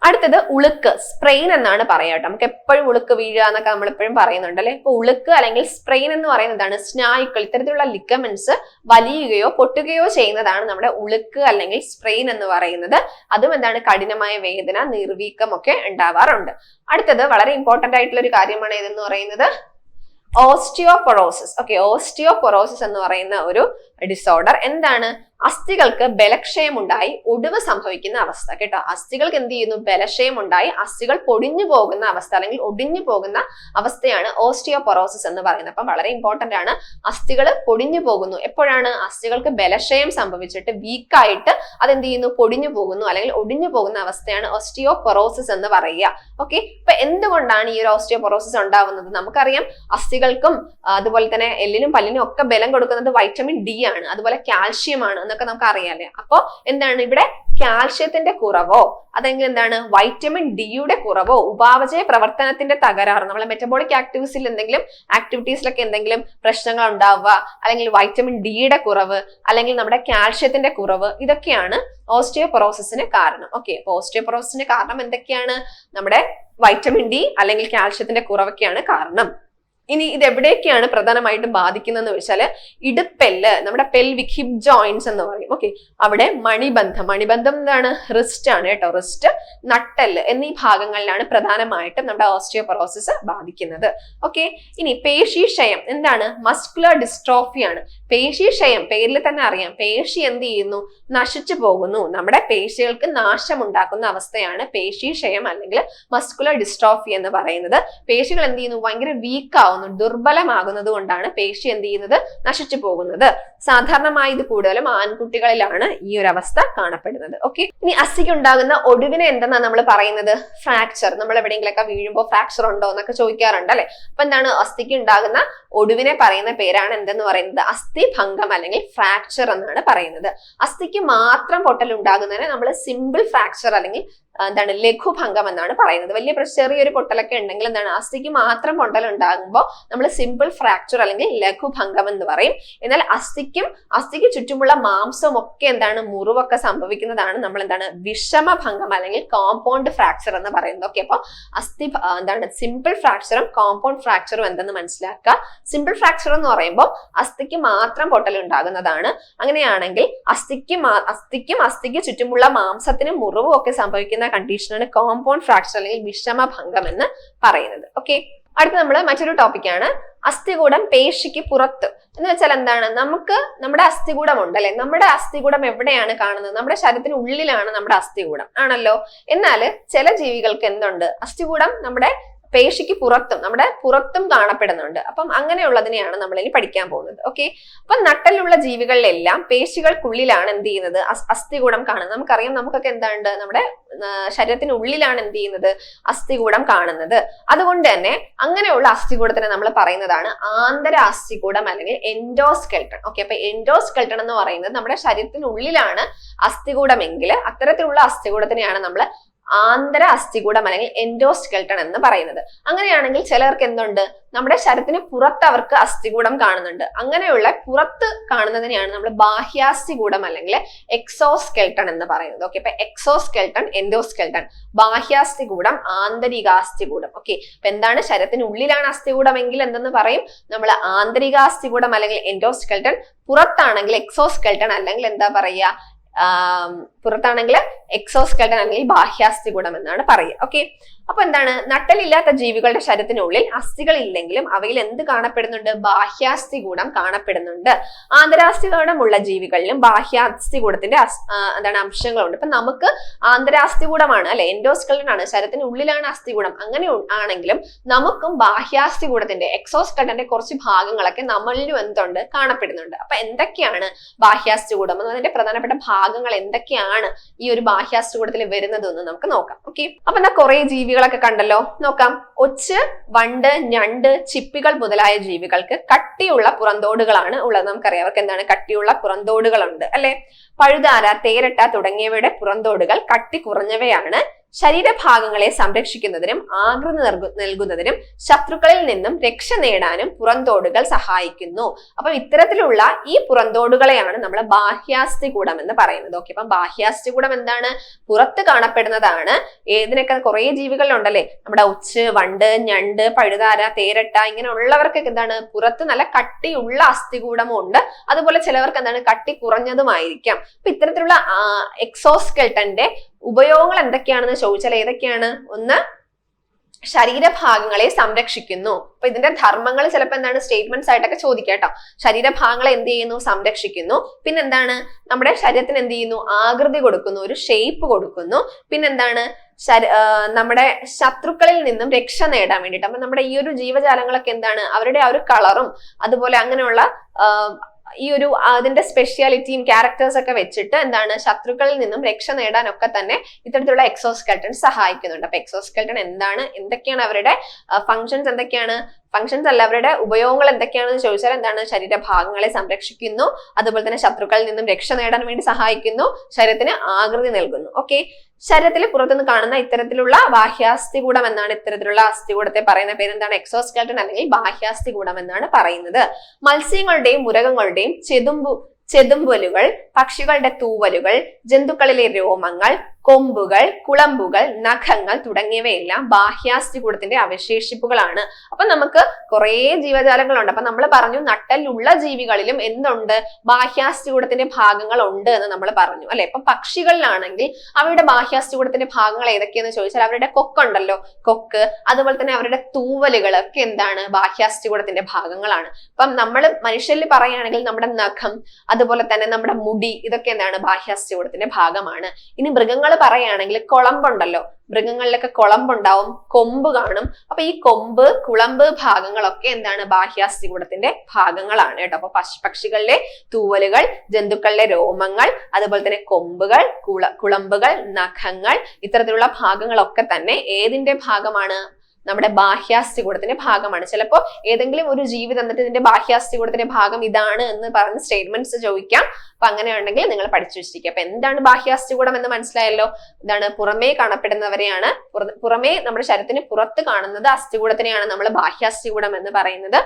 അടുത്തത് ഉളുക്ക്, സ്പ്രെയിൻ എന്നാണ് പറയാട്ടോ. നമുക്ക് എപ്പോഴും ഉളുക്ക് വീഴുക എന്നൊക്കെ നമ്മൾ എപ്പോഴും പറയുന്നുണ്ട് അല്ലെ. ഇപ്പൊ ഉളുക്ക് അല്ലെങ്കിൽ സ്പ്രെയിൻ എന്ന് പറയുന്നതാണ് സ്നായുക്കൾ, ഇത്തരത്തിലുള്ള ലിഗമെന്റ്സ് വലിയുകയോ പൊട്ടുകയോ ചെയ്യുന്നതാണ് നമ്മുടെ ഉളുക്ക് അല്ലെങ്കിൽ സ്പ്രെയിൻ എന്ന് പറയുന്നത്. അതും എന്താണ്, കഠിനമായ വേദന, നീർവീക്കം ഒക്കെ ഉണ്ടാവാറുണ്ട്. അടുത്തത് വളരെ ഇമ്പോർട്ടന്റ് ആയിട്ടുള്ള ഒരു കാര്യമാണ് ഇതെന്ന് പറയുന്നത് ഓസ്റ്റിയോപൊറോസിസ്. ഓക്കെ, ഓസ്റ്റിയോപൊറോസിസ് എന്ന് പറയുന്ന ഒരു ഡിസോർഡർ എന്താണ്, അസ്ഥികൾക്ക് ബലക്ഷയം ഉണ്ടായി ഒടിവ് സംഭവിക്കുന്ന അവസ്ഥ കേട്ടോ. അസ്ഥികൾക്ക് എന്ത് ചെയ്യുന്നു, ബലക്ഷയം ഉണ്ടായി അസ്ഥികൾ പൊടിഞ്ഞു പോകുന്ന അവസ്ഥ അല്ലെങ്കിൽ ഒടിഞ്ഞു പോകുന്ന അവസ്ഥയാണ് ഓസ്റ്റിയോപൊറോസിസ് എന്ന് പറയുന്നത്. അപ്പം വളരെ ഇമ്പോർട്ടന്റ് ആണ്, അസ്ഥികൾ പൊടിഞ്ഞു പോകുന്നു. എപ്പോഴാണ്, അസ്ഥികൾക്ക് ബലക്ഷയം സംഭവിച്ചിട്ട് വീക്കായിട്ട് അതെന്ത് ചെയ്യുന്നു, പൊടിഞ്ഞു പോകുന്നു അല്ലെങ്കിൽ ഒടിഞ്ഞു പോകുന്ന അവസ്ഥയാണ് ഓസ്റ്റിയോപൊറോസിസ് എന്ന് പറയുക. ഓക്കെ, അപ്പൊ എന്തുകൊണ്ടാണ് ഈ ഒരു ഓസ്റ്റിയോപൊറോസിസ് ഉണ്ടാവുന്നത്, നമുക്കറിയാം അസ്ഥികൾക്കും അതുപോലെ തന്നെ എല്ലിനും പല്ലിനും ഒക്കെ ബലം കൊടുക്കുന്നത് വൈറ്റമിൻ ഡി ആണ്, അതുപോലെ കാൽഷ്യം ആണ് എന്നൊക്കെ നമുക്ക് അറിയാല്ലേ. അപ്പൊ എന്താണ് ഇവിടെ കാൽഷ്യത്തിന്റെ കുറവോ അതെങ്കിൽ എന്താണ് വൈറ്റമിൻ ഡിയുടെ കുറവോ ഉപാപചയ പ്രവർത്തനത്തിന്റെ തകരാറ്, നമ്മളെ മെറ്റബോളിക് ആക്ടിവിറ്റീസിലൊക്കെ എന്തെങ്കിലും പ്രശ്നങ്ങൾ ഉണ്ടാവുക, അല്ലെങ്കിൽ വൈറ്റമിൻ ഡിയുടെ കുറവ്, അല്ലെങ്കിൽ നമ്മുടെ കാൽഷ്യത്തിന്റെ കുറവ്, ഇതൊക്കെയാണ് ഓസ്റ്റിയോപൊറോസിസിന് കാരണം. ഓക്കെ, അപ്പൊ ഓസ്റ്റിയോപൊറോസിസിന് കാരണം എന്തൊക്കെയാണ്, നമ്മുടെ വൈറ്റമിൻ ഡി അല്ലെങ്കിൽ കാൽഷ്യത്തിന്റെ കുറവൊക്കെയാണ് കാരണം. ഇനി ഇത് എവിടെയൊക്കെയാണ് പ്രധാനമായിട്ടും ബാധിക്കുന്നതെന്ന് വെച്ചാൽ ഇടുപ്പെല്ല്, നമ്മുടെ പെൽവിക് ഹിപ്പ് ജോയിന്റ്സ് എന്ന് പറയും. ഓക്കെ, അവിടെ മണിബന്ധം എന്താണ്? റിസ്റ്റ് ആണ് കേട്ടോ. റിസ്റ്റ്, നട്ടെല്ല് എന്നീ ഭാഗങ്ങളിലാണ് പ്രധാനമായിട്ടും നമ്മുടെ ഓസ്റ്റിയോപൊറോസിസ് ബാധിക്കുന്നത്. ഓക്കെ, ഇനി പേശീക്ഷയം എന്താണ്? മസ്കുലർ ഡിസ്ട്രോഫിയാണ്. പേശീക്ഷയം പേരിൽ തന്നെ അറിയാം, പേശി എന്ത് ചെയ്യുന്നു? നശിച്ചു പോകുന്നു. നമ്മുടെ പേശികൾക്ക് നാശമുണ്ടാക്കുന്ന അവസ്ഥയാണ് പേശീക്ഷയം അല്ലെങ്കിൽ മസ്കുലർ ഡിസ്ട്രോഫി എന്ന് പറയുന്നത്. പേശികൾ എന്ത് ചെയ്യുന്നു? ഭയങ്കര വീക്ക് ആവുന്നു, ദുർബലമാകുന്നത് കൊണ്ടാണ് പേശി എന്ത് ചെയ്യുന്നത്? നശിച്ചു പോകുന്നത്. സാധാരണമായി ഇത് കൂടുതലും ആൺകുട്ടികളിലാണ് ഈ ഒരു അവസ്ഥ കാണപ്പെടുന്നത്. ഓക്കെ, ഇനി അസ്ഥിക്ക് ഉണ്ടാകുന്ന ഒടിവിനെ എന്തെന്നാ നമ്മൾ പറയുന്നത്? ഫ്രാക്ചർ. നമ്മൾ എവിടെയെങ്കിലൊക്കെ വീഴുമ്പോൾ ഫ്രാക്ചർ ഉണ്ടോ എന്നൊക്കെ ചോദിക്കാറുണ്ട് അല്ലെ. അപ്പൊ എന്താണ്? അസ്ഥിക്ക് ഉണ്ടാകുന്ന ഒടിവിനെ പറയുന്ന പേരാണ് എന്തെന്ന് പറയുന്നത്? അസ്ഥിഭംഗം അല്ലെങ്കിൽ ഫ്രാക്ചർ എന്നാണ് പറയുന്നത്. അസ്ഥിക്ക് മാത്രം പൊട്ടൽ ഉണ്ടാകുന്നതിന് നമ്മൾ സിമ്പിൾ ഫ്രാക്ചർ അല്ലെങ്കിൽ എന്താണ്? ലഘുഭംഗം എന്നാണ് പറയുന്നത്. വലിയ ചെറിയൊരു പൊട്ടലൊക്കെ ഉണ്ടെങ്കിൽ എന്താണ്? അസ്ഥിക്ക് മാത്രം പൊട്ടൽ ഉണ്ടാകുമ്പോൾ നമ്മൾ സിമ്പിൾ ഫ്രാക്ചർ അല്ലെങ്കിൽ ലഘുഭംഗം എന്ന് പറയും. എന്നാൽ അസ്ഥിക്ക് ചുറ്റുമുള്ള മാംസവും ഒക്കെ എന്താണ്? മുറിവൊക്കെ സംഭവിക്കുന്നതാണ് നമ്മൾ എന്താണ്? വിഷമഭംഗം അല്ലെങ്കിൽ കോമ്പൗണ്ട് ഫ്രാക്ചർ എന്ന് പറയുന്നത്. ഓക്കെ, അപ്പൊ എന്താണ്? സിമ്പിൾ ഫ്രാക്ചറും കോമ്പൗണ്ട് ഫ്രാക്ചറും എന്തെന്ന് മനസ്സിലാക്കുക. സിമ്പിൾ ഫ്രാക്ചർ എന്ന് പറയുമ്പോൾ അസ്ഥിക്ക് മാത്രം പൊട്ടൽ ഉണ്ടാകുന്നതാണ്. അങ്ങനെയാണെങ്കിൽ അസ്ഥിക്ക് ചുറ്റുമുള്ള മാംസത്തിന് മുറിവും ഒക്കെ സംഭവിക്കുന്ന കണ്ടീഷനാണ് കോമ്പൗണ്ട് ഫ്രാക്ചർ അല്ലെങ്കിൽ വിഷമഭംഗം എന്ന് പറയുന്നത്. ഓക്കെ, അടുത്ത നമ്മൾ മറ്റൊരു ടോപ്പിക്കാണ് അസ്ഥികൂടം പേശിക്ക് പുറത്ത് എന്ന് വെച്ചാൽ എന്താണ്? നമ്മുടെ അസ്ഥികൂടം ഉണ്ട് അല്ലെ. നമ്മുടെ അസ്ഥികൂടം എവിടെയാണ് കാണുന്നത്? നമ്മുടെ ശരീരത്തിന് ഉള്ളിലാണ് നമ്മുടെ അസ്ഥികൂടം ആണല്ലോ. എന്നാൽ ചില ജീവികൾക്ക് എന്തുണ്ട്? അസ്ഥികൂടം നമ്മുടെ പേശിക്ക് പുറത്തും കാണപ്പെടുന്നുണ്ട്. അപ്പം അങ്ങനെയുള്ളതിനെയാണ് നമ്മൾ ഇനി പഠിക്കാൻ പോകുന്നത്. ഓക്കെ, അപ്പൊ നട്ടലുള്ള ജീവികളിലെല്ലാം പേശികൾക്കുള്ളിലാണ് എന്ത് ചെയ്യുന്നത്? അസ്ഥികൂടം കാണുന്നത്. നമുക്കറിയാം, നമുക്കൊക്കെ എന്താണ്? നമ്മുടെ ശരീരത്തിനുള്ളിലാണ് എന്ത് ചെയ്യുന്നത്? അസ്ഥികൂടം കാണുന്നത്. അതുകൊണ്ട് തന്നെ അങ്ങനെയുള്ള അസ്ഥികൂടത്തിനെ നമ്മൾ പറയുന്നതാണ് ആന്തര അസ്ഥികൂടം അല്ലെങ്കിൽ എൻഡോസ്കെൽട്ടൺ. ഓക്കെ, അപ്പൊ എൻഡോസ്കെൽട്ടൺ എന്ന് പറയുന്നത് നമ്മുടെ ശരീരത്തിനുള്ളിലാണ് അസ്ഥികൂടമെങ്കിൽ അത്തരത്തിലുള്ള അസ്ഥികൂടത്തിനെയാണ് നമ്മൾ ആന്തര അസ്ഥികൂടം അല്ലെങ്കിൽ എൻഡോസ്കെൽട്ടൺ എന്ന് പറയുന്നത്. അങ്ങനെയാണെങ്കിൽ ചിലർക്ക് എന്തുണ്ട്? നമ്മുടെ ശരീരത്തിന് പുറത്ത് അവർക്ക് അസ്ഥികൂടം കാണുന്നുണ്ട്. അങ്ങനെയുള്ള പുറത്ത് കാണുന്നതിനെയാണ് നമ്മൾ ബാഹ്യാസ്ഥികൂടം അല്ലെങ്കിൽ എക്സോസ്കെൽട്ടൺ എന്ന് പറയുന്നത്. ഓക്കെ, അപ്പൊ എക്സോസ്കെൽട്ടൺ, എൻഡോസ്കെൽട്ടൺ, ബാഹ്യാസ്ഥികൂടം, ആന്തരികാസ്ഥികൂടം. ഓക്കെ, അപ്പൊ എന്താണ്? ശരീരത്തിന് ഉള്ളിലാണ് അസ്ഥികൂടം എങ്കിൽ എന്തെന്ന് പറയും? നമ്മൾ ആന്തരികാസ്ഥികൂടം അല്ലെങ്കിൽ എൻഡോസ്കെൽട്ടൺ, പുറത്താണെങ്കിൽ എക്സോസ്കെൽട്ടൺ അല്ലെങ്കിൽ എന്താ പറയുക? പുറത്താണെങ്കിൽ എക്സോസ്കെൽട്ടൺ അല്ലെങ്കിൽ ബാഹ്യാസ്ഥികൂടം എന്നാണ് പറയുക. ഓക്കെ, അപ്പൊ എന്താണ്? നട്ടലില്ലാത്ത ജീവികളുടെ ശരീരത്തിനുള്ളിൽ അസ്ഥികൾ ഇല്ലെങ്കിലും അവയിൽ എന്ത് കാണപ്പെടുന്നുണ്ട്? ബാഹ്യാസ്ഥികൂടം കാണപ്പെടുന്നുണ്ട്. ആന്തരാസ്ഥികൂടമുള്ള ജീവികളിലും ബാഹ്യാസ്ഥികൂടത്തിന്റെ എന്താണ് അംശങ്ങളുണ്ട്. ഇപ്പൊ നമുക്ക് ആന്തരാസ്ഥികൂടമാണ് അല്ലെ, എൻഡോസ്കെൽട്ടൺ ആണ്, ശരീരത്തിന് ഉള്ളിലാണ് അസ്ഥികൂടം. അങ്ങനെ ആണെങ്കിലും നമുക്കും ബാഹ്യാസ്ഥികൂടത്തിന്റെ എക്സോസ്കെൽട്ടന്റെ കുറച്ച് ഭാഗങ്ങളൊക്കെ നമ്മളിലും എന്തുണ്ട്? കാണപ്പെടുന്നുണ്ട്. അപ്പൊ എന്തൊക്കെയാണ് ബാഹ്യാസ്ഥികൂടം എന്നതിന്റെ പ്രധാനപ്പെട്ട ഭാഗങ്ങൾ എന്തൊക്കെയാണ് ഈ ഒരു ബാഹ്യാസ്ഥികൂടത്തിൽ വരുന്നത് എന്ന് നമുക്ക് നോക്കാം. ഓക്കെ, അപ്പൊ എന്താ കുറെ ജീവികളൊക്കെ കണ്ടല്ലോ, നോക്കാം. ഒച്ച്, വണ്ട്, ഞണ്ട്, ചിപ്പികൾ മുതലായ ജീവികൾക്ക് കട്ടിയുള്ള പുറന്തോടുകളാണ് ഉള്ളത്. നമുക്കറിയാം അവർക്ക് എന്താണ്? കട്ടിയുള്ള പുറന്തോടുകളുണ്ട് അല്ലെ. പഴുതാര, തേരട്ട തുടങ്ങിയവയുടെ പുറന്തോടുകൾ കട്ടി കുറഞ്ഞവയാണ്. ശരീരഭാഗങ്ങളെ സംരക്ഷിക്കുന്നതിനും ആകൃതി നൽകുന്നതിനും ശത്രുക്കളിൽ നിന്നും രക്ഷ നേടാനും പുറന്തോടുകൾ സഹായിക്കുന്നു. അപ്പം ഇത്തരത്തിലുള്ള ഈ പുറന്തോടുകളെയാണ് നമ്മൾ ബാഹ്യാസ്ഥികൂടം എന്ന് പറയുന്നത്. ഓക്കെ, അപ്പം ബാഹ്യാസ്ഥികൂടം എന്താണ്? പുറത്ത് കാണപ്പെടുന്നതാണ്. ഏതിനൊക്കെ കുറെ ജീവികളുണ്ടല്ലേ, നമ്മുടെ ഒച്ച്, വണ്ട്, ഞണ്ട്, പഴുതാര, തേരട്ട ഇങ്ങനെ ഉള്ളവർക്കൊക്കെ എന്താണ്? പുറത്ത് നല്ല കട്ടിയുള്ള അസ്ഥികൂടമും ഉണ്ട്. അതുപോലെ ചിലവർക്ക് എന്താണ്? കട്ടി കുറഞ്ഞതുമായിരിക്കാം. അപ്പൊ ഇത്തരത്തിലുള്ള എക്സോസ്കെൽട്ടന്റെ ഉപയോഗങ്ങൾ എന്തൊക്കെയാണെന്ന് ചോദിച്ചാൽ ഏതൊക്കെയാണ്? ഒന്ന്, ശരീരഭാഗങ്ങളെ സംരക്ഷിക്കുന്നു. അപ്പൊ ഇതിന്റെ ധർമ്മങ്ങൾ ചിലപ്പോൾ എന്താണ്? സ്റ്റേറ്റ്മെന്റ്സ് ആയിട്ടൊക്കെ ചോദിക്കാം കേട്ടോ. ശരീരഭാഗങ്ങളെ എന്ത് ചെയ്യുന്നു? സംരക്ഷിക്കുന്നു. പിന്നെന്താണ്? നമ്മുടെ ശരീരത്തിന് എന്ത് ചെയ്യുന്നു? ആകൃതി കൊടുക്കുന്നു, ഒരു ഷേപ്പ് കൊടുക്കുന്നു. പിന്നെന്താണ്? നമ്മുടെ ശത്രുക്കളിൽ നിന്നും രക്ഷ നേടാൻ വേണ്ടിയിട്ട്. അപ്പൊ നമ്മുടെ ഈ ഒരു ജീവജാലങ്ങളൊക്കെ എന്താണ്? അവരുടെ ആ ഒരു കളറും അതുപോലെ അങ്ങനെയുള്ള ഈ ഒരു അതിന്റെ സ്പെഷ്യാലിറ്റിയും ക്യാരക്ടേഴ്സ് ഒക്കെ വെച്ചിട്ട് എന്താണ്? ശത്രുക്കളിൽ നിന്നും രക്ഷ നേടാനൊക്കെ തന്നെ ഇത്തരത്തിലുള്ള എക്സോസ്കെൽട്ടൺ സഹായിക്കുന്നുണ്ട്. അപ്പൊ എക്സോസ്കെൽട്ടൺ എന്താണ്? എന്തൊക്കെയാണ് അവരുടെ ഫങ്ഷൻസ്? എന്തൊക്കെയാണ് ഫങ്ഷൻസ് അല്ല, അവരുടെ ഉപയോഗങ്ങൾ എന്തൊക്കെയാണെന്ന് ചോദിച്ചാൽ എന്താണ്? ശരീരഭാഗങ്ങളെ സംരക്ഷിക്കുന്നു, അതുപോലെ തന്നെ ശത്രുക്കളിൽ നിന്നും രക്ഷ നേടാൻ വേണ്ടി സഹായിക്കുന്നു, ശരീരത്തിന് ആകൃതി നൽകുന്നു. ഓക്കെ, ശരീരത്തിൽ പുറത്തുനിന്ന് കാണുന്ന ഇത്തരത്തിലുള്ള ബാഹ്യാസ്ഥികൂടം എന്നാണ് ഇത്തരത്തിലുള്ള അസ്ഥികൂടത്തെ പറയുന്ന പേരെന്താണ്? എക്സോസ്കെൽട്ടൺ അല്ലെങ്കിൽ ബാഹ്യാസ്ഥികൂടം എന്നാണ് പറയുന്നത്. മത്സ്യങ്ങളുടെയും മുരകങ്ങളുടെയും ചെതുമ്പലുകൾ, പക്ഷികളുടെ തൂവലുകൾ, ജന്തുക്കളിലെ രോമങ്ങൾ, കൊമ്പുകൾ, കുളമ്പുകൾ, നഖങ്ങൾ തുടങ്ങിയവയെല്ലാം ബാഹ്യാസ്ഥികൂടത്തിന്റെ അവശേഷിപ്പുകളാണ്. അപ്പൊ നമുക്ക് കുറെ ജീവജാലങ്ങളുണ്ട്. അപ്പൊ നമ്മൾ പറഞ്ഞു നട്ടലുള്ള ജീവികളിലും എന്തുണ്ട്, ബാഹ്യാസ്ഥികൂടത്തിന്റെ ഭാഗങ്ങൾ ഉണ്ട് എന്ന് നമ്മൾ പറഞ്ഞു അല്ലെ. ഇപ്പൊ പക്ഷികളിലാണെങ്കിൽ അവയുടെ ബാഹ്യാസ്ഥികൂടത്തിന്റെ ഭാഗങ്ങൾ ഏതൊക്കെയെന്ന് ചോദിച്ചാൽ അവരുടെ കൊക്കുണ്ടല്ലോ, കൊക്ക്, അതുപോലെ തന്നെ അവരുടെ തൂവലുകൾ ഒക്കെ എന്താണ്, ബാഹ്യാസ്ഥികൂടത്തിന്റെ ഭാഗങ്ങളാണ്. അപ്പം നമ്മൾ മനുഷ്യരിൽ പറയുകയാണെങ്കിൽ നമ്മുടെ നഖം, അതുപോലെ തന്നെ നമ്മുടെ മുടി, ഇതൊക്കെ എന്താണ്, ബാഹ്യാസ്ഥികൂടത്തിന്റെ ഭാഗമാണ്. ഇനി മൃഗങ്ങൾ പറയുകയാണെങ്കിൽ കുളമ്പുണ്ടല്ലോ, മൃഗങ്ങളിലൊക്കെ കുളമ്പുണ്ടാവും, കൊമ്പ് കാണും. അപ്പൊ ഈ കൊമ്പ്, കുളമ്പ് ഭാഗങ്ങളൊക്കെ എന്താണ്, ബാഹ്യാസ്ഥികൂടത്തിന്റെ ഭാഗങ്ങളാണ് കേട്ടോ. അപ്പൊ പക്ഷികളിലെ തൂവലുകൾ, ജന്തുക്കളിലെ രോമങ്ങൾ, അതുപോലെ തന്നെ കൊമ്പുകൾ, കുളമ്പുകൾ, നഖങ്ങൾ, ഇത്തരത്തിലുള്ള ഭാഗങ്ങളൊക്കെ തന്നെ ഏതിന്റെ ഭാഗമാണ്, നമ്മുടെ ബാഹ്യാസ്ഥികൂടത്തിന്റെ ഭാഗമാണ്. ചിലപ്പോൾ ഏതെങ്കിലും ഒരു ജീവി തന്നിട്ട് ഇതിന്റെ ബാഹ്യാസ്ഥികൂടത്തിന്റെ ഭാഗം ഇതാണ് എന്ന് പറഞ്ഞ് സ്റ്റേറ്റ്മെന്റ്സ് ചോദിക്കാം. അപ്പൊ അങ്ങനെയുണ്ടെങ്കിൽ നിങ്ങൾ പഠിച്ചു വെച്ചിരിക്കുക. അപ്പൊ എന്താണ് ബാഹ്യാസ്ഥികൂടം എന്ന് മനസ്സിലായല്ലോ. എന്താണ്, പുറമേ കാണപ്പെടുന്നവരെയാണ്, പുറമേ നമ്മുടെ ശരീരത്തിന് പുറത്ത് കാണുന്നത് അസ്ഥികൂടത്തിനെയാണ് നമ്മൾ ബാഹ്യാസ്ഥികൂടം എന്ന് പറയുന്നത്.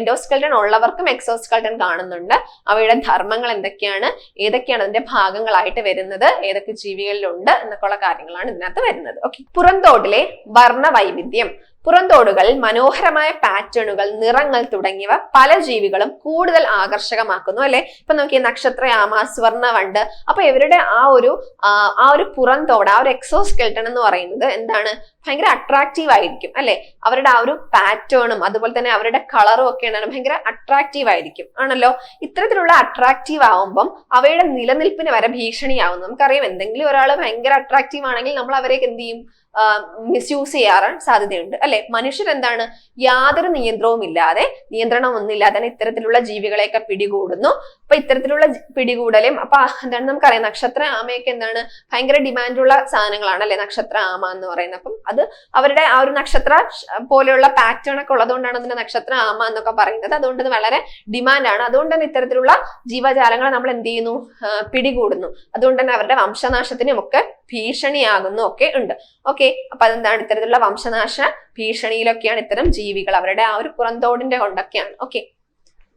എൻഡോസ്കെൽട്ടൺ ഉള്ളവർക്കും എക്സോസ്കെൽട്ടൺ കാണുന്നുണ്ട്. അവയുടെ ധർമ്മങ്ങൾ എന്തൊക്കെയാണ്, ഏതൊക്കെയാണ് അതിന്റെ ഭാഗങ്ങളായിട്ട് വരുന്നത്, ഏതൊക്കെ ജീവികളിലുണ്ട് എന്നൊക്കെയുള്ള കാര്യങ്ങളാണ് ഇതിനകത്ത് വരുന്നത്. ഓക്കെ, പുറന്തോടിലെ വർണ്ണവൈവിധ്യം. പുറന്തോടുകളിൽ മനോഹരമായ പാറ്റേണുകൾ, നിറങ്ങൾ തുടങ്ങിയവ പല ജീവികളും കൂടുതൽ ആകർഷകമാക്കുന്നു അല്ലെ. ഇപ്പൊ നോക്കിയ നക്ഷത്രയാമ, സ്വർണ്ണവണ്ട്, അപ്പൊ ഇവരുടെ ആ ഒരു പുറന്തോട്, ആ ഒരു എക്സോസ്കെൽട്ടൺ എന്ന് പറയുന്നത് എന്താണ്, ഭയങ്കര അട്രാക്റ്റീവ് ആയിരിക്കും അല്ലെ. അവരുടെ ആ ഒരു പാറ്റേണും അതുപോലെ തന്നെ അവരുടെ കളറും ഒക്കെ എന്താണ്, ഭയങ്കര അട്രാക്റ്റീവ് ആയിരിക്കും ആണല്ലോ. ഇത്തരത്തിലുള്ള അട്രാക്റ്റീവ് ആവുമ്പം അവയുടെ നിലനിൽപ്പിന് വരെ ഭീഷണിയാവുന്നു. നമുക്കറിയാം, എന്തെങ്കിലും ഒരാൾ ഭയങ്കര അട്രാക്റ്റീവ് ആണെങ്കിൽ നമ്മൾ അവരേക്ക് എന്ത് ചെയ്യും, മിസ്യൂസ് ചെയ്യാൻ സാധ്യതയുണ്ട് അല്ലെ. മനുഷ്യരെന്താണ്, യാതൊരു നിയന്ത്രണം ഒന്നുമില്ലാതെ ഇത്തരത്തിലുള്ള ജീവികളെയൊക്കെ പിടികൂടുന്നു. അപ്പൊ ഇത്തരത്തിലുള്ള പിടികൂടലും, അപ്പൊ എന്താണ്, നമുക്കറിയാം നക്ഷത്ര ആമയൊക്കെ എന്താണ്, ഭയങ്കര ഡിമാൻഡുള്ള സാധനങ്ങളാണ് അല്ലെ നക്ഷത്ര ആമ എന്ന് പറയുന്നത്. അപ്പം അത് അവരുടെ ആ ഒരു നക്ഷത്ര പോലെയുള്ള പാറ്റേൺ ഒക്കെ ഉള്ളതുകൊണ്ടാണ് അതിന്റെ നക്ഷത്ര ആമ എന്നൊക്കെ പറയുന്നത്. അതുകൊണ്ട് ഇത് വളരെ ഡിമാൻഡാണ്. അതുകൊണ്ട് തന്നെ ഇത്തരത്തിലുള്ള ജീവജാലങ്ങളെ നമ്മൾ എന്ത് ചെയ്യുന്നു, പിടികൂടുന്നു. അതുകൊണ്ട് തന്നെ അവരുടെ വംശനാശത്തിനും ഒക്കെ ഭീഷണിയാകുന്നു ഒക്കെ ഉണ്ട്. ഓക്കെ, അപ്പൊ അതെന്താണ്, ഇത്തരത്തിലുള്ള വംശനാശ ഭീഷണിയിലൊക്കെയാണ് ഇത്തരം ജീവികൾ, അവരുടെ ആ ഒരു പുറന്തോടിന്റെ കൊണ്ടൊക്കെയാണ്. ഓക്കെ,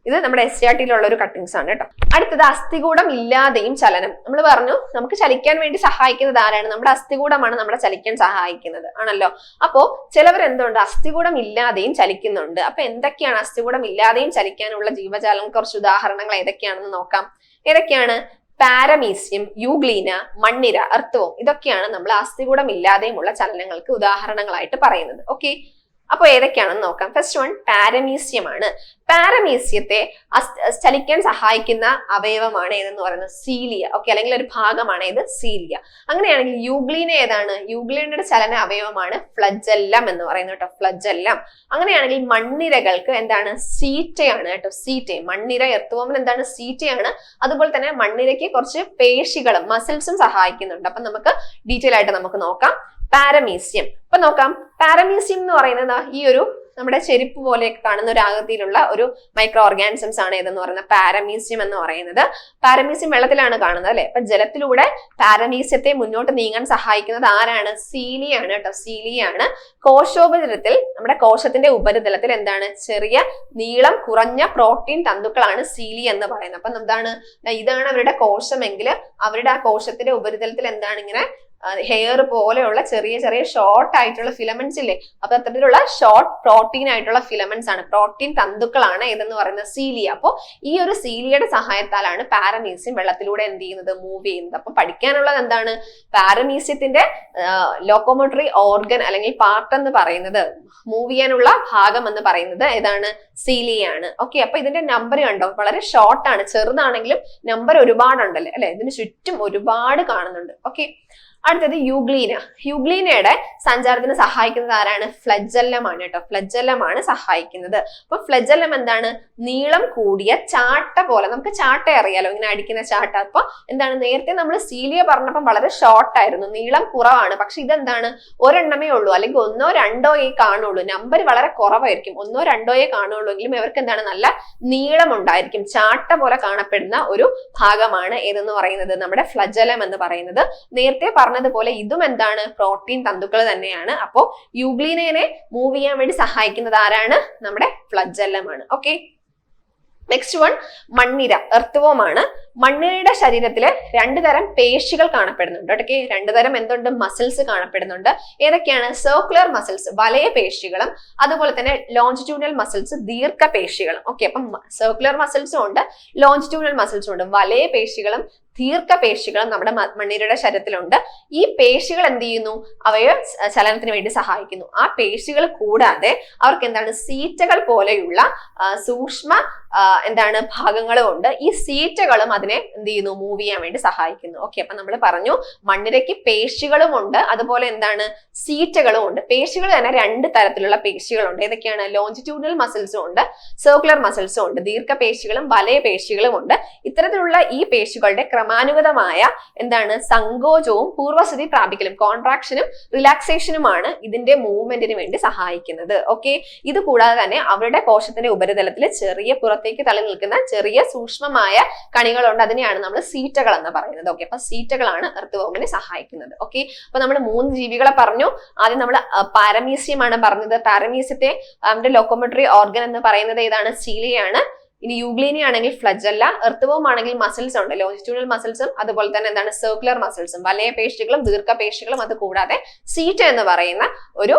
ഇത് നമ്മുടെ SCRT-യിലുള്ള ഒരു കട്ടിങ്സ് ആണ് കേട്ടോ. അടുത്തത് അസ്ഥികൂടം ഇല്ലാതെയും ചലനം. നമ്മൾ പറഞ്ഞു നമുക്ക് ചലിക്കാൻ വേണ്ടി സഹായിക്കുന്നത് ആരാണ്, നമ്മുടെ അസ്ഥികൂടമാണ് നമ്മളെ ചലിക്കാൻ സഹായിക്കുന്നത് ആണല്ലോ. അപ്പോ ചിലവർ എന്തുണ്ട്, അസ്ഥികൂടം ഇല്ലാതെയും ചലിക്കുന്നുണ്ട്. അപ്പൊ എന്തൊക്കെയാണ് അസ്ഥികൂടം ഇല്ലാതെയും ചലിക്കാനുള്ള ജീവജാലങ്ങൾ, കുറച്ച് ഉദാഹരണങ്ങൾ ഏതൊക്കെയാണെന്ന് നോക്കാം. ഏതൊക്കെയാണ്, പാരമീസിയം, യൂഗ്ലീന, മണ്ണിര, എർത്തവം, ഇതൊക്കെയാണ് നമ്മൾ അസ്ഥികൂടം ഇല്ലാതെയുമുള്ള ചലനങ്ങൾക്ക് ഉദാഹരണങ്ങളായിട്ട് പറയുന്നത്. ഓക്കെ, അപ്പൊ ഏതൊക്കെയാണെന്ന് നോക്കാം. ഫസ്റ്റ് വൺ പാരമീസിയം ആണ്. പാരമീസിയത്തെ ചലിക്കാൻ സഹായിക്കുന്ന അവയവമാണ് ഏതെന്ന് പറയുന്നത് സീലിയ. ഓക്കെ, അല്ലെങ്കിൽ ഒരു ഭാഗമാണ് ഇത് സീലിയ. അങ്ങനെയാണെങ്കിൽ യൂഗ്ലീന ഏതാണ്, യൂഗ്ലീനയുടെ ചലന അവയവമാണ് ഫ്ലജെല്ലം എന്ന് പറയുന്നത് കേട്ടോ, ഫ്ലജെല്ലം. അങ്ങനെയാണെങ്കിൽ മണ്ണിരകൾക്ക് എന്താണ്, സീറ്റയാണ് കേട്ടോ, സീറ്റ. മണ്ണിര, എർത്തുവോമിന് എന്താണ്, സീറ്റയാണ്. അതുപോലെ തന്നെ മണ്ണിരയ്ക്ക് കുറച്ച് പേശികളും മസിൽസും സഹായിക്കുന്നുണ്ട്. അപ്പൊ നമുക്ക് ഡീറ്റെയിൽ ആയിട്ട് നമുക്ക് നോക്കാം. പാരമീസിയം, അപ്പൊ നോക്കാം. പാരമീസിയം എന്ന് പറയുന്നത് ഈ ഒരു നമ്മുടെ ചെരുപ്പ് പോലെയൊക്കെ കാണുന്ന ഒരു ആകൃതിയിലുള്ള ഒരു മൈക്രോ ഓർഗാനിസംസ് ആണ് ഏതെന്ന് പറയുന്നത് പാരമീസിയം എന്ന് പറയുന്നത്. പാരമീസിയം വെള്ളത്തിലാണ് കാണുന്നത് അല്ലെ. അപ്പൊ ജലത്തിലൂടെ പാരമീസിയത്തെ മുന്നോട്ട് നീങ്ങാൻ സഹായിക്കുന്നത് ആരാണ്, സീലിയാണ് കേട്ടോ, സീലിയാണ്. കോശോപരിതലത്തിൽ, നമ്മുടെ കോശത്തിന്റെ ഉപരിതലത്തിൽ എന്താണ്, ചെറിയ നീളം കുറഞ്ഞ പ്രോട്ടീൻ തന്തുക്കളാണ് സീലി എന്ന് പറയുന്നത്. അപ്പൊ എന്താണ്, ഇതാണ് അവരുടെ കോശമെങ്കിൽ അവരുടെ ആ കോശത്തിന്റെ ഉപരിതലത്തിൽ എന്താണ്, ഇങ്ങനെ ഹെയർ പോലെയുള്ള ചെറിയ ചെറിയ ഷോർട്ട് ആയിട്ടുള്ള ഫിലമെന്റ്സ് ഇല്ലേ. അപ്പൊ അത്തരത്തിലുള്ള ഷോർട്ട് പ്രോട്ടീൻ ആയിട്ടുള്ള ഫിലമെന്റ്സ് ആണ്, പ്രോട്ടീൻ തന്തുക്കളാണ് ഏതെന്ന് പറയുന്നത് സീലിയ. അപ്പൊ ഈ ഒരു സീലിയയുടെ സഹായത്താലാണ് പാരമീസിയം വെള്ളത്തിലൂടെ എന്ത് ചെയ്യുന്നത്, മൂവ് ചെയ്യുന്നത്. അപ്പൊ പഠിക്കാനുള്ളത് എന്താണ്, പാരമീസിയത്തിന്റെ ലോക്കോമോട്ടറി ഓർഗൻ അല്ലെങ്കിൽ പാർട്ട് എന്ന് പറയുന്നത്, മൂവ് ചെയ്യാനുള്ള ഭാഗം എന്ന് പറയുന്നത് ഏതാണ്, സീലിയാണ്. ഓക്കെ, അപ്പൊ ഇതിന്റെ നമ്പർ കണ്ടോ, വളരെ ഷോർട്ട് ആണ്, ചെറുതാണെങ്കിലും നമ്പർ ഒരുപാടുണ്ടല്ലേ അല്ലെ, ഇതിന് ചുറ്റും ഒരുപാട് കാണുന്നുണ്ട്. ഓക്കെ, അടുത്തത് യൂഗ്ലീന. യൂഗ്ലീനയുടെ സഞ്ചാരത്തിന് സഹായിക്കുന്നത് ആരാണ്, ഫ്ലജെല്ലമാണ് കേട്ടോ, ഫ്ലജെല്ലമാണ് സഹായിക്കുന്നത്. അപ്പൊ ഫ്ലജെല്ലം എന്താണ്, നീളം കൂടിയ ചാട്ട പോലെ, നമുക്ക് ചാട്ട അറിയാലോ, ഇങ്ങനെ അടിക്കുന്ന ചാട്ട. അപ്പൊ എന്താണ്, നേരത്തെ നമ്മൾ സീലിയ പറഞ്ഞപ്പം വളരെ ഷോർട്ട് ആയിരുന്നു, നീളം കുറവാണ്. പക്ഷെ ഇതെന്താണ്, ഒരെണ്ണമേ ഉള്ളൂ, അല്ലെങ്കിൽ ഒന്നോ രണ്ടോ കാണുള്ളൂ, നമ്പർ വളരെ കുറവായിരിക്കും, ഒന്നോ രണ്ടോയെ കാണുള്ളൂ. എങ്കിലും ഇവർക്ക് എന്താണ്, നല്ല നീളം ഉണ്ടായിരിക്കും, ചാട്ട പോലെ കാണപ്പെടുന്ന ഒരു ഭാഗമാണ് ഏതെന്ന് പറയുന്നത്, നമ്മുടെ ഫ്ലജെല്ലം എന്ന് പറയുന്നത്. നേരത്തെ പറഞ്ഞതുപോലെ ഇതും എന്താണ്, പ്രോട്ടീൻ തന്തുക്കൾ തന്നെയാണ്. അപ്പോ യൂഗ്ലീനയെ മൂവ് ചെയ്യാൻ വേണ്ടി സഹായിക്കുന്നത് ആരാണ്, നമ്മുടെ ഫ്ലജെല്ലമാണ്. ഓക്കെ, നെക്സ്റ്റ് വൺ മണ്ണിര, എർത്തുവോമാണ്. മണ്ണിരയുടെ ശരീരത്തില് 2 തരം പേശികൾ കാണപ്പെടുന്നുണ്ട്. ഓക്കെ, 2 തരം എന്തുണ്ട്? മസിൽസ് കാണപ്പെടുന്നുണ്ട്. ഏതൊക്കെയാണ്? സർക്കുലർ മസിൽസ്, വലയ പേശികളും, അതുപോലെ തന്നെ ലോഞ്ചിറ്റ്യൂഡിനൽ മസിൽസ്, ദീർഘപേശികളും. ഓക്കെ, അപ്പം സർക്കുലർ മസിൽസും ഉണ്ട്, ലോഞ്ചിറ്റ്യൂഡിനൽ മസിൽസും ഉണ്ട്. വലയ പേശികളും ദീർഘപേശികളും നമ്മുടെ മണ്ണിരയുടെ ശരീരത്തിലുണ്ട്. ഈ പേശികൾ എന്ത് ചെയ്യുന്നു? അവയെ ചലനത്തിന് വേണ്ടി സഹായിക്കുന്നു. ആ പേശികൾ കൂടാതെ അവർക്ക് എന്താണ്? സീറ്റകൾ പോലെയുള്ള സൂക്ഷ്മ എന്താണ് ഭാഗങ്ങളും ഉണ്ട്. ഈ സീറ്റകളും അതിനെ എന്ത് ചെയ്യുന്നു? മൂവ് ചെയ്യാൻ വേണ്ടി സഹായിക്കുന്നു. ഓക്കെ, അപ്പൊ നമ്മൾ പറഞ്ഞു മണ്ണിരയ്ക്ക് പേശികളും ഉണ്ട്, അതുപോലെ എന്താണ്? സീറ്റകളും ഉണ്ട്. പേശികൾ തന്നെ 2 തരത്തിലുള്ള പേശികളുണ്ട്. ഏതൊക്കെയാണ്? ലോഞ്ചിറ്റ്യൂഡിനൽ മസിൽസും ഉണ്ട്, സർക്കുലർ മസിൽസും ഉണ്ട്, ദീർഘപേശികളും വലയ പേശികളും ഉണ്ട്. ഇത്തരത്തിലുള്ള ഈ പേശികളുടെ ക്രമാനുഗതമായ എന്താണ്? സങ്കോചവും പൂർവസ്ഥിതി പ്രാപിക്കലും, കോൺട്രാക്ഷനും റിലാക്സേഷനുമാണ് ഇതിന്റെ മൂവ്മെന്റിന് വേണ്ടി സഹായിക്കുന്നത്. ഓക്കെ, ഇത് കൂടാതെ തന്നെ അവരുടെ കോശത്തിന്റെ ഉപരിതലത്തിൽ ചെറിയ പുറത്തേക്ക് തള്ളി നിൽക്കുന്ന ചെറിയ സൂക്ഷ്മമായ കണികളുണ്ട്. അതിനെയാണ് നമ്മൾ സീറ്റകൾ എന്ന് പറയുന്നത്. ഓക്കെ, അപ്പൊ സീറ്റകളാണ് എർത്തുവോമിനെ സഹായിക്കുന്നത്. ഓക്കെ, അപ്പൊ നമ്മൾ 3 ജീവികളെ പറഞ്ഞു. ആദ്യം നമ്മൾ പാരമീസിയമാണ് പറഞ്ഞത്. പാരമീസിയത്തെ അവന്റെ ലോക്കോമോട്ടറി ഓർഗൻ എന്ന് പറയുന്നത് ഏതാണ്? സീലിയാണ്. ഇനി യൂഗ്ലീനി ആണെങ്കിൽ ഫ്ലജല്ല. എർത്തുവോം ആണെങ്കിൽ മസിൽസ് ഉണ്ട്, ലോഞ്ചിറ്റ്യൂഡൽ മസിൽസും അതുപോലെ തന്നെ എന്താണ്? സർക്കുലർ മസിൽസും, വലയ പേശികളും ദീർഘപേശികളും, അത് കൂടാതെ സീറ്റ എന്ന് പറയുന്ന ഒരു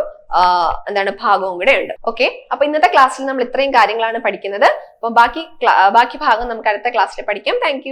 എന്താണ് ഭാഗവും കൂടെ ഉണ്ട്. ഓക്കെ, അപ്പൊ ഇന്നത്തെ ക്ലാസ്സിൽ നമ്മൾ ഇത്രയും കാര്യങ്ങളാണ് പഠിക്കുന്നത്. അപ്പൊ ബാക്കി ഭാഗം നമുക്ക് അടുത്ത ക്ലാസ്സിൽ പഠിക്കാം. താങ്ക്